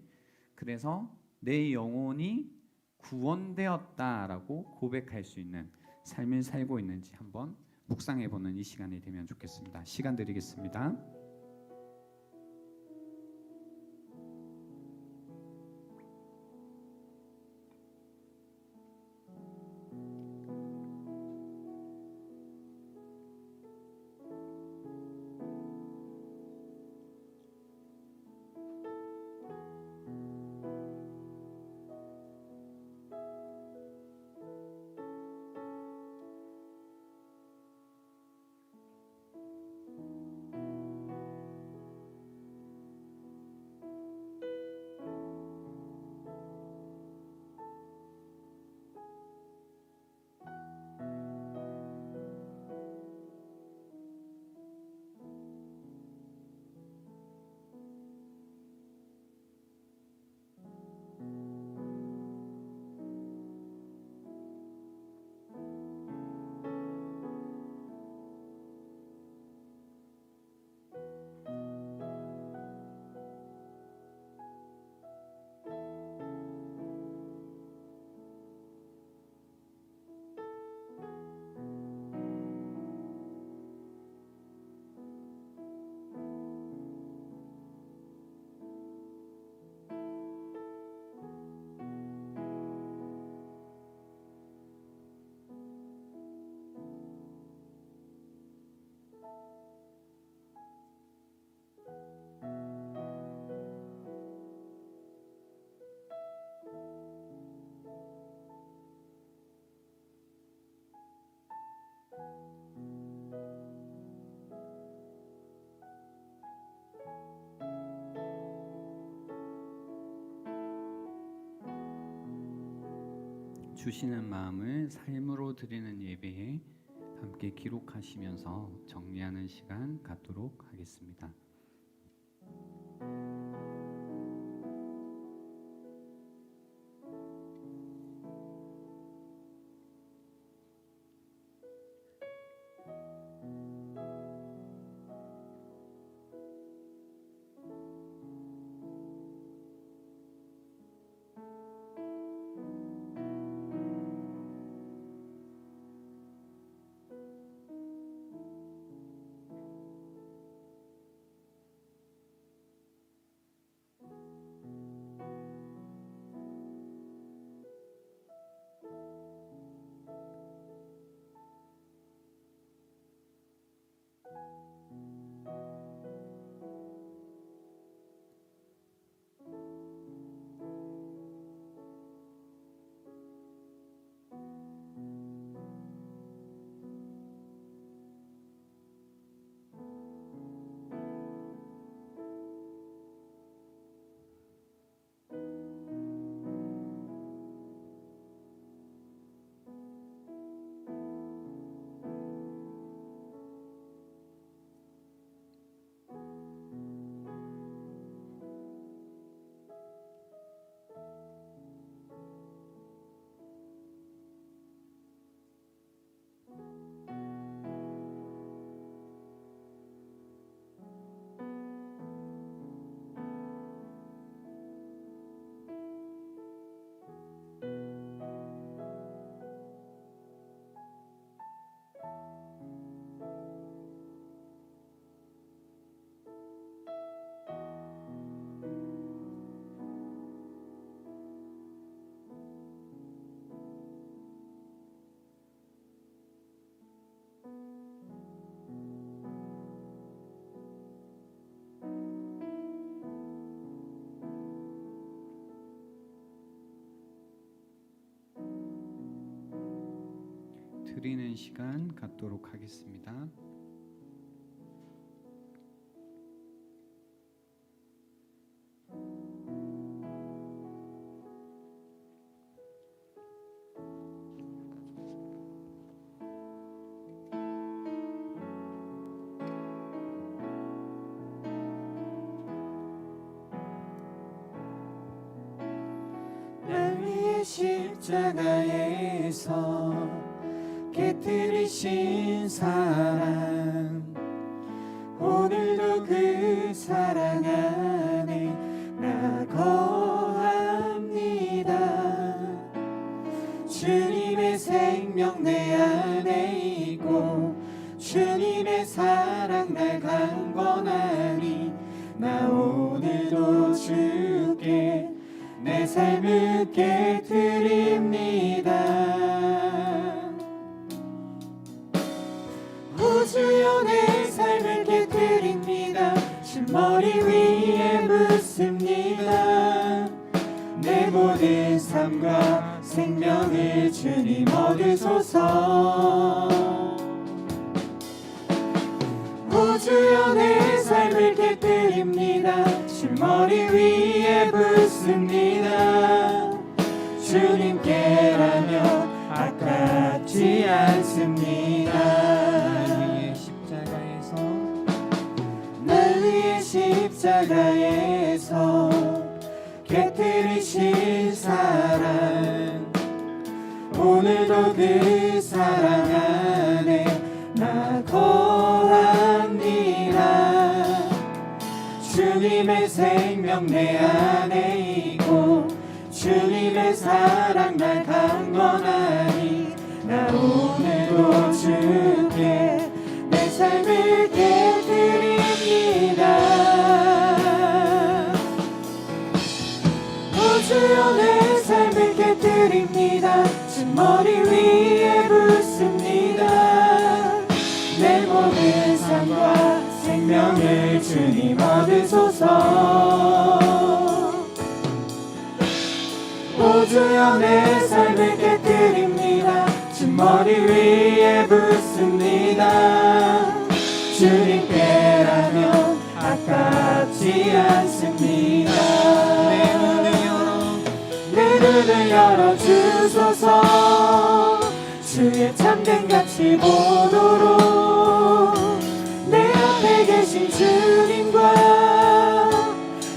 그래서 내 영혼이 구원되었다라고 고백할 수 있는 삶을 살고 있는지 한번 묵상해보는 이 시간이 되면 좋겠습니다. 시간 드리겠습니다. 주시는 마음을 삶으로 드리는 예배에 함께 기록하시면서 정리하는 시간 갖도록 하겠습니다. 드리는 시간 갖도록 하겠습니다. 날 위해 십자가에서 깨뜨리신 사랑, 오늘도 그 사랑 안에 나 거합니다. 주님의 생명 내 안에 있고 주님의 사랑 날 강권하니 나 오늘도 주께 내 삶을 깨뜨립니다. 주여 내 삶을 깨뜨립니다. 머리 위에 묻습니다. 내 모든 삶과 생명을 주님 얻으소서. 주여 내 삶을 깨뜨립니다. 머리 위에 묻습니다. 주님께라면 아깝지 않습니다. 날 위해 십자가에서 깨뜨리신 사랑, 오늘도 그 사랑 안에 나 거합니다. 주님의 생명 내 안에 있고 주님의 사랑 날 강건하니 나 오늘도 주께 내 삶을 깨뜨립니다. 주여 내 삶을 깨뜨립니다. 머리 위에 붓습니다. 내 모든 삶과 생명을 주님 얻으소서. 주여 내 삶을 깨뜨립니다. 머리 위에 붓습니다. 주님께라면 아깝지 않습니다. 내 눈을 열어 주소서. 그의 참된 가치 보도록 내 앞에 계신 주님과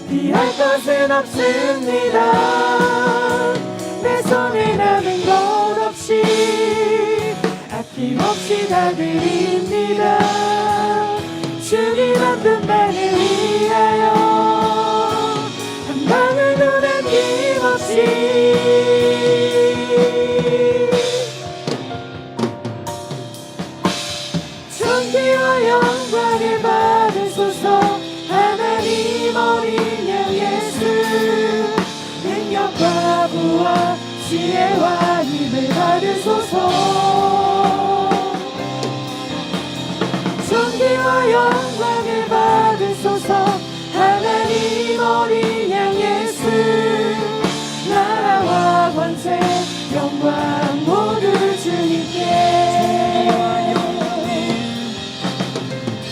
비할 것은 없습니다. 내 손에 남은 것 없이 아낌없이 다 드립니다. 주님 한 분만을 위하여 한 방울도 남김없이 존귀와 영광을 받으소서. 하나님 어린 양 예수 능력과 부와 지혜와 힘을 받으소서. 존귀와 영광을 받으소서. 하나님 어린 양 예수 나라와 권세 영광 모두 주님께.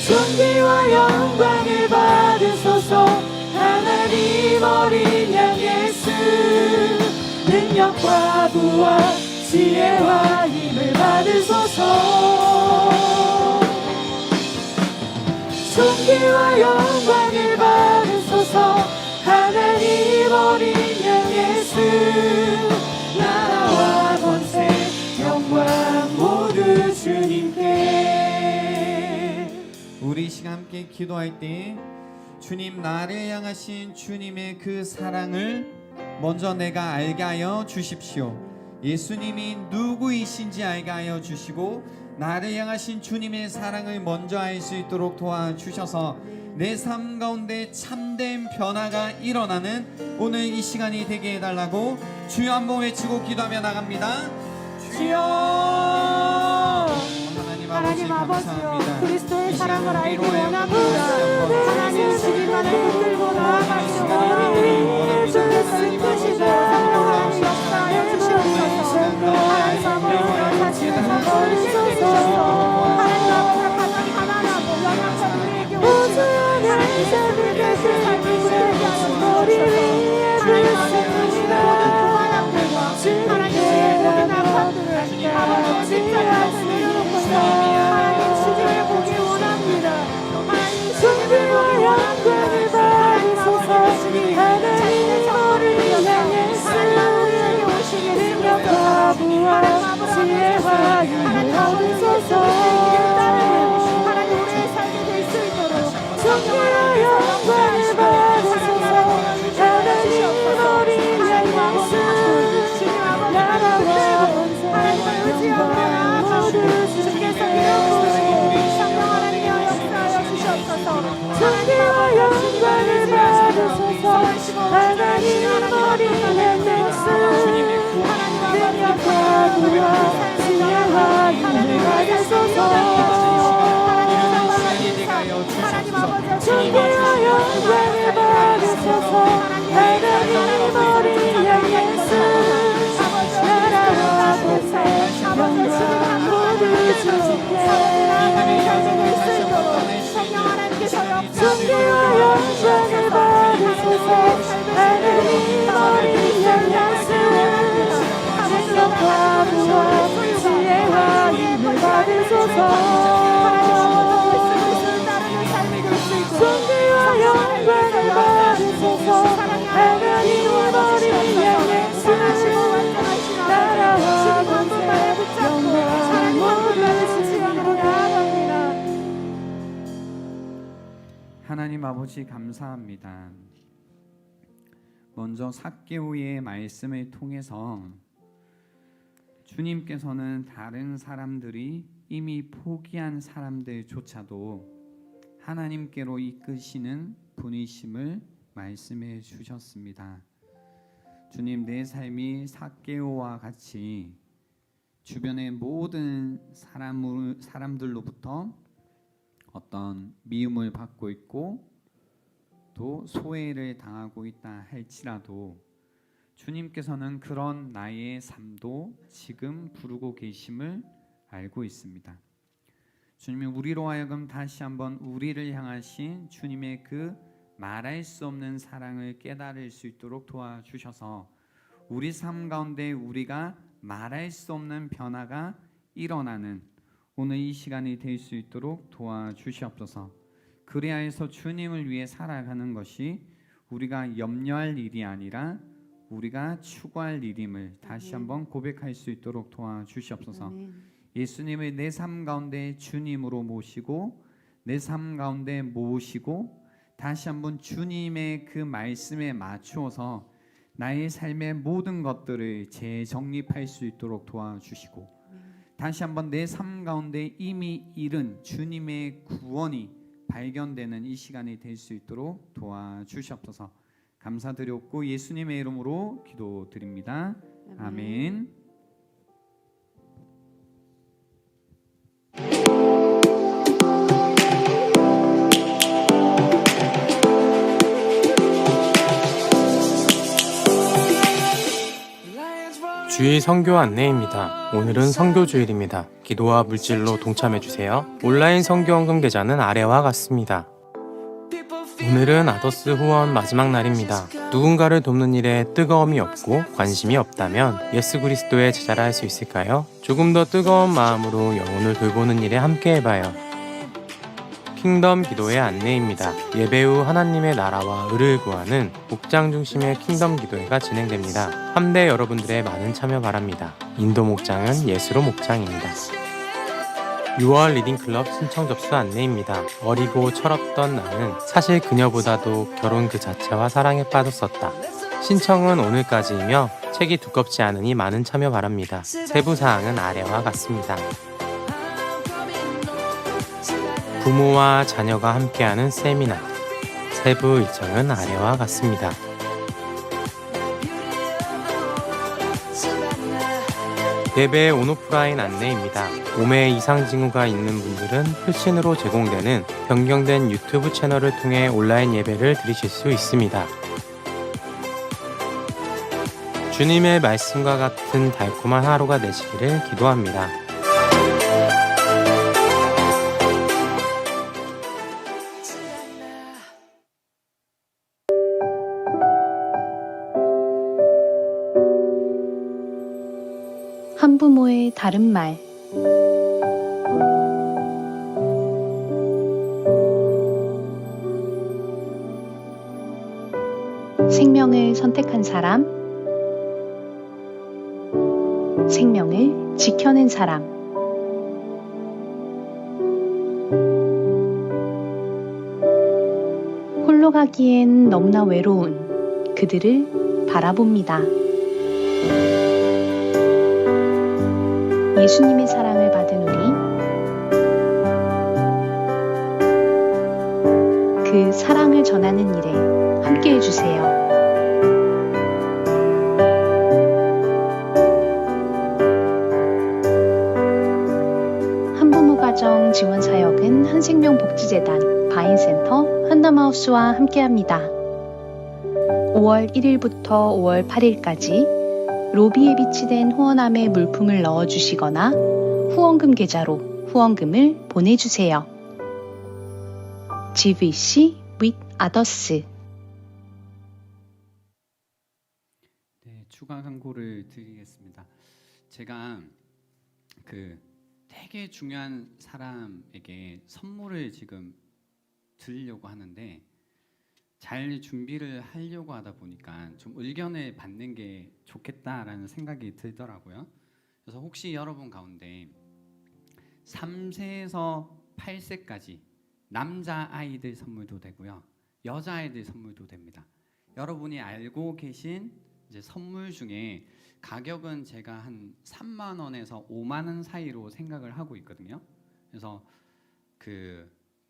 존귀와 영광을 받으소서. 하나님 어린 양 예수 능력과 부와 지혜와 힘을 받으소서. 존귀와 영광을 받으소서. 하나님 어린 양 예수 나라와 권세 영광 모두 주님께. 우리 이 시간 함께 기도할 때 주님, 나를 향하신 주님의 그 사랑을 먼저 내가 알게 하여 주십시오. 예수님이 누구이신지 알게 하여 주시고 나를 향하신 주님의 사랑을 먼저 알 수 있도록 도와주셔서 내 삶 가운데 참된 변화가 일어나는 오늘 이 시간이 되게 해달라고 주여 한번 외치고 기도하며 나갑니다. 주여! 하나님 아버지요, 그리스도의 사랑을 알기 위로의 원합니다. 하나님 주님만을 붙들고 나아가시오. 우리 주께서 이끄시고 성령하나님 역사하여 주시옵소서. 하나님 아버지여, 자신의 사랑을 지키소서. 하나님 아버지 가장 가난하고 연약한 우리에게 오시고 하나님 주님께서 삶을 붙들게 하여 주옵소서. 하나님 아버지 모든 교만함들과 하나님의 모든 악함들을 아버지 십자가에서 내려놓고서 하나님 주님을 보기 원합니다. 하나님 주님을 보기 원합니다. 하나님 아버지 하나님 어린 양 예수 우리에게 오시기를 능력과 부와 지혜와 힘을 얻으소서. 하나님 우리의 삶이 될 수 있도록 존귀와 영광을 받으소서. 하나님 어린 양 예수 나라와 권세 영광 모두 주께서 이루어주시고 성령 하나님여 역사하여 주시옵소서. 존귀와 영광을 받으소서. 하나님 어린 양 예수 능력과 부와 지혜와 힘을 받으소서. 존귀와 영광을 받으소서. 하나님 어린 양 예수 나라와 권세 영광 모두 주님께. 존귀와 영광을 받으소서. 하나님 어린 양 예수 능력과 부와 지혜와 힘을 받으소서. 존귀와 영광을 받으소서. 하나님 어린 양 예수 나라와 권세 영광 모두 주님으로 나아갑니다. 하나님 아버지 감사합니다. 먼저 삭개오의 말씀을 통해서 주님께서는 다른 사람들이 이미 포기한 사람들조차도 하나님께로 이끄시는 분이심을 말씀해 주셨습니다. 주님, 내 삶이 삭개오와 같이 주변의 모든 사람들로부터 어떤 미움을 받고 있고 또 소외를 당하고 있다 할지라도 주님께서는 그런 나의 삶도 지금 부르고 계심을 알고 있습니다. 주님이 우리로 하여금 다시 한번 우리를 향하신 주님의 그 말할 수 없는 사랑을 깨달을 수 있도록 도와주셔서 우리 삶 가운데 우리가 말할 수 없는 변화가 일어나는 오늘 이 시간이 될 수 있도록 도와주시옵소서. 그래야 해서 주님을 위해 살아가는 것이 우리가 염려할 일이 아니라 우리가 추구할 일임을 다시 한번 고백할 수 있도록 도와주시옵소서. 아멘. 예수님을 내 삶 가운데 주님으로 모시고 내 삶 가운데 모시고 다시 한번 주님의 그 말씀에 맞추어서 나의 삶의 모든 것들을 재정립할 수 있도록 도와주시고 다시 한번 내 삶 가운데 이미 이른 주님의 구원이 발견되는 이 시간이 될 수 있도록 도와주시옵소서. 감사드렸고 예수님의 이름으로 기도드립니다. 아멘. 주일 선교 안내입니다. 오늘은 선교 주일입니다. 기도와 물질로 동참해 주세요. 온라인 선교 헌금 계좌는 아래와 같습니다. 오늘은 아더스 후원 마지막 날입니다. 누군가를 돕는 일에 뜨거움이 없고 관심이 없다면 예수 그리스도의 제자라 할 수 있을까요? 조금 더 뜨거운 마음으로 영혼을 돌보는 일에 함께 해봐요. 킹덤 기도의 안내입니다. 예배 후 하나님의 나라와 의를 구하는 목장 중심의 킹덤 기도회가 진행됩니다. 함대 여러분들의 많은 참여 바랍니다. 인도 목장은 예수로 목장입니다. 6월 리딩클럽 신청 접수 안내입니다. 어리고 철없던 나는 사실 그녀보다도 결혼 그 자체와 사랑에 빠졌었다. 신청은 오늘까지이며 책이 두껍지 않으니 많은 참여 바랍니다. 세부 사항은 아래와 같습니다. 부모와 자녀가 함께하는 세미나 세부 일정은 아래와 같습니다. 예배 온오프라인 안내입니다. 5매 이상 징후가 있는 분들은 풀신으로 제공되는 변경된 유튜브 채널을 통해 온라인 예배를 드리실 수 있습니다. 주님의 말씀과 같은 달콤한 하루가 되시기를 기도합니다. 한부모의 다른 말. 생명을 선택한 사람, 생명을 지켜낸 사람. 홀로 가기엔 너무나 외로운 그들을 바라봅니다. 예수님의 사랑을 받은 우리, 그 사랑을 전하는 일에 함께 해주세요. 한부모 가정 지원 사역은 한생명복지재단 바인센터 한담하우스와 함께합니다. 5월 1일부터 5월 8일까지 로비에 비치된 후원함에 물품을 넣어주시거나 후원금 계좌로 후원금을 보내주세요. GVC with others. 네, 추가 광고를 드리겠습니다. 제가 되게 중요한 사람에게 선물을 지금 드리려고 하는데 잘 준비를 하려고 하다 보니까 좀 의견을 받는 게 좋겠다라는 생각이 들더라고요. 그래서 혹시 여러분 가운데 3세에서 8세까지 남자 아이들 선물도 되고요, 여자 아이들 선물도 됩니다. 여러분이 알고 계신 이제 선물 중에 가격은 제가 한 3만 원에서 5만 원 사이로 생각을 하고 있거든요. 그래서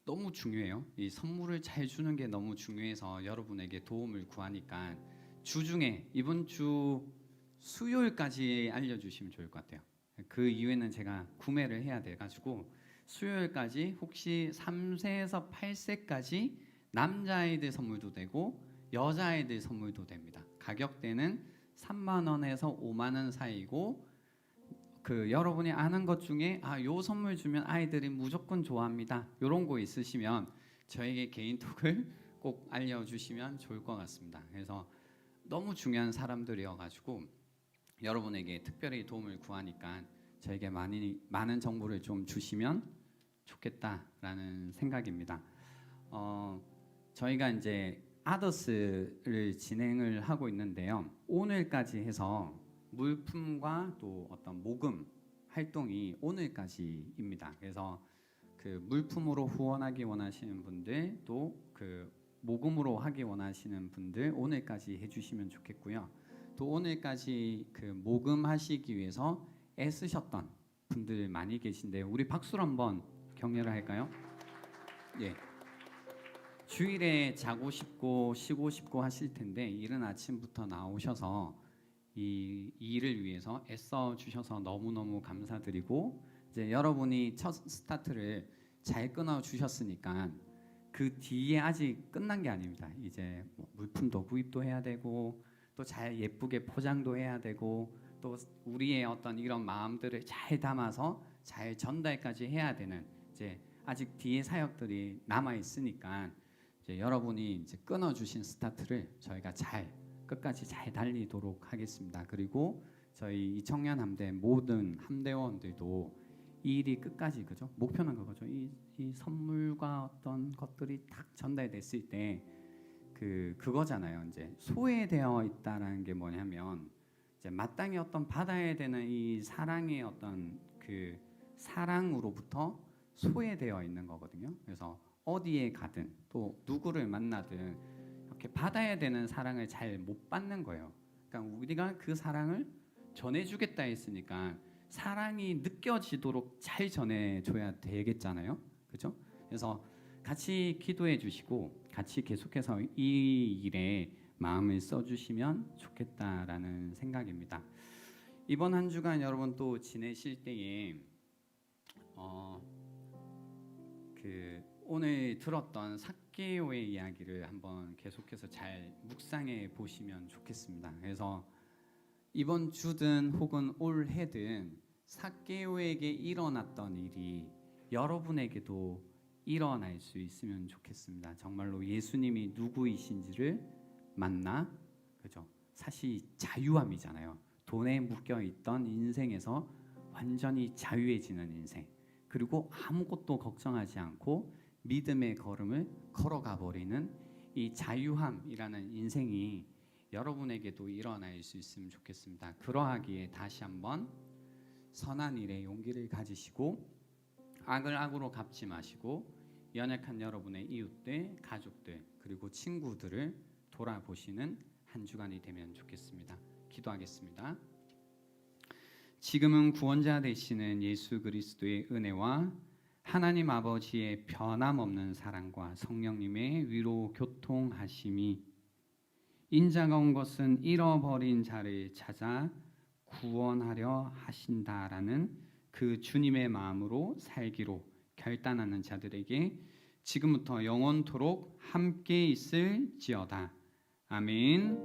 너무 중요해요. 이 선물을 잘 주는 게 너무 중요해서 여러분에게 도움을 구하니까 주중에 이번 주 수요일까지 알려주시면 좋을 것 같아요. 그 이후에는 제가 구매를 해야 돼가지고 수요일까지 혹시 3세에서 8세까지 남자아이들 선물도 되고 여자아이들 선물도 됩니다. 가격대는 3만 원에서 5만 원 사이고 여러분이 아는 것 중에 요 선물 주면 아이들이 무조건 좋아합니다. 요런 거 있으시면 저에게 개인톡을 꼭 알려주시면 좋을 것 같습니다. 그래서 너무 중요한 사람들이어가지고 여러분에게 특별히 도움을 구하니까 저에게 많은 정보를 좀 주시면 좋겠다라는 생각입니다. 저희가 이제 아더스를 진행을 하고 있는데요. 오늘까지 해서 물품과 또 어떤 모금 활동이 오늘까지입니다. 그래서 그 물품으로 후원하기 원하시는 분들, 또 그 모금으로 하기 원하시는 분들 오늘까지 해주시면 좋겠고요. 또 오늘까지 그 모금하시기 위해서 애쓰셨던 분들 많이 계신데 우리 박수로 한번 격려를 할까요? 예. 주일에 자고 싶고 쉬고 싶고 하실 텐데 이른 아침부터 나오셔서 이 일을 위해서 애써 주셔서 너무너무 감사드리고, 이제 여러분이 첫 스타트를 잘 끊어 주셨으니까 그 뒤에 아직 끝난 게 아닙니다. 이제 뭐 물품도 구입도 해야 되고 또 잘 예쁘게 포장도 해야 되고 또 우리의 어떤 이런 마음들을 잘 담아서 잘 전달까지 해야 되는 이제 아직 뒤에 사역들이 남아 있으니까 이제 여러분이 이제 끊어 주신 스타트를 저희가 잘 끝까지 잘 달리도록 하겠습니다. 그리고 저희 이 청년 함대 모든 함대원들도 이 일이 끝까지, 그죠? 목표는 그거죠. 이 선물과 어떤 것들이 딱 전달됐을 때 그거잖아요. 이제 소외되어 있다라는 게 뭐냐면 이제 마땅히 어떤 받아야 되는 이 사랑의 어떤 그 사랑으로부터 소외되어 있는 거거든요. 그래서 어디에 가든 또 누구를 만나든 이렇게 받아야 되는 사랑을 잘 못 받는 거예요. 그러니까 우리가 그 사랑을 전해주겠다 했으니까 사랑이 느껴지도록 잘 전해줘야 되겠잖아요. 그렇죠? 그래서 같이 기도해 주시고 같이 계속해서 이 일에 마음을 써주시면 좋겠다라는 생각입니다. 이번 한 주간 여러분 또 지내실 때에 오늘 들었던 삭개오의 이야기를 한번 계속해서 잘 묵상해 보시면 좋겠습니다. 그래서 이번 주든 혹은 올해든 삭개오에게 일어났던 일이 여러분에게도 일어날 수 있으면 좋겠습니다. 정말로 예수님이 누구이신지를 만나, 그죠? 사실 자유함이잖아요. 돈에 묶여 있던 인생에서 완전히 자유해지는 인생, 그리고 아무것도 걱정하지 않고 믿음의 걸음을 걸어가 버리는 이 자유함이라는 인생이 여러분에게도 일어날 수 있으면 좋겠습니다. 그러하기에 다시 한번 선한 일에 용기를 가지시고 악을 악으로 갚지 마시고 연약한 여러분의 이웃들, 가족들, 그리고 친구들을 돌아보시는 한 주간이 되면 좋겠습니다. 기도하겠습니다. 지금은 구원자 되시는 예수 그리스도의 은혜와 하나님 아버지의 변함없는 사랑과 성령님의 위로 교통하심이 인자가 온 것은 잃어버린 자를 찾아 구원하려 하신다라는 그 주님의 마음으로 살기로 결단하는 자들에게 지금부터 영원토록 함께 있을지어다. 아멘.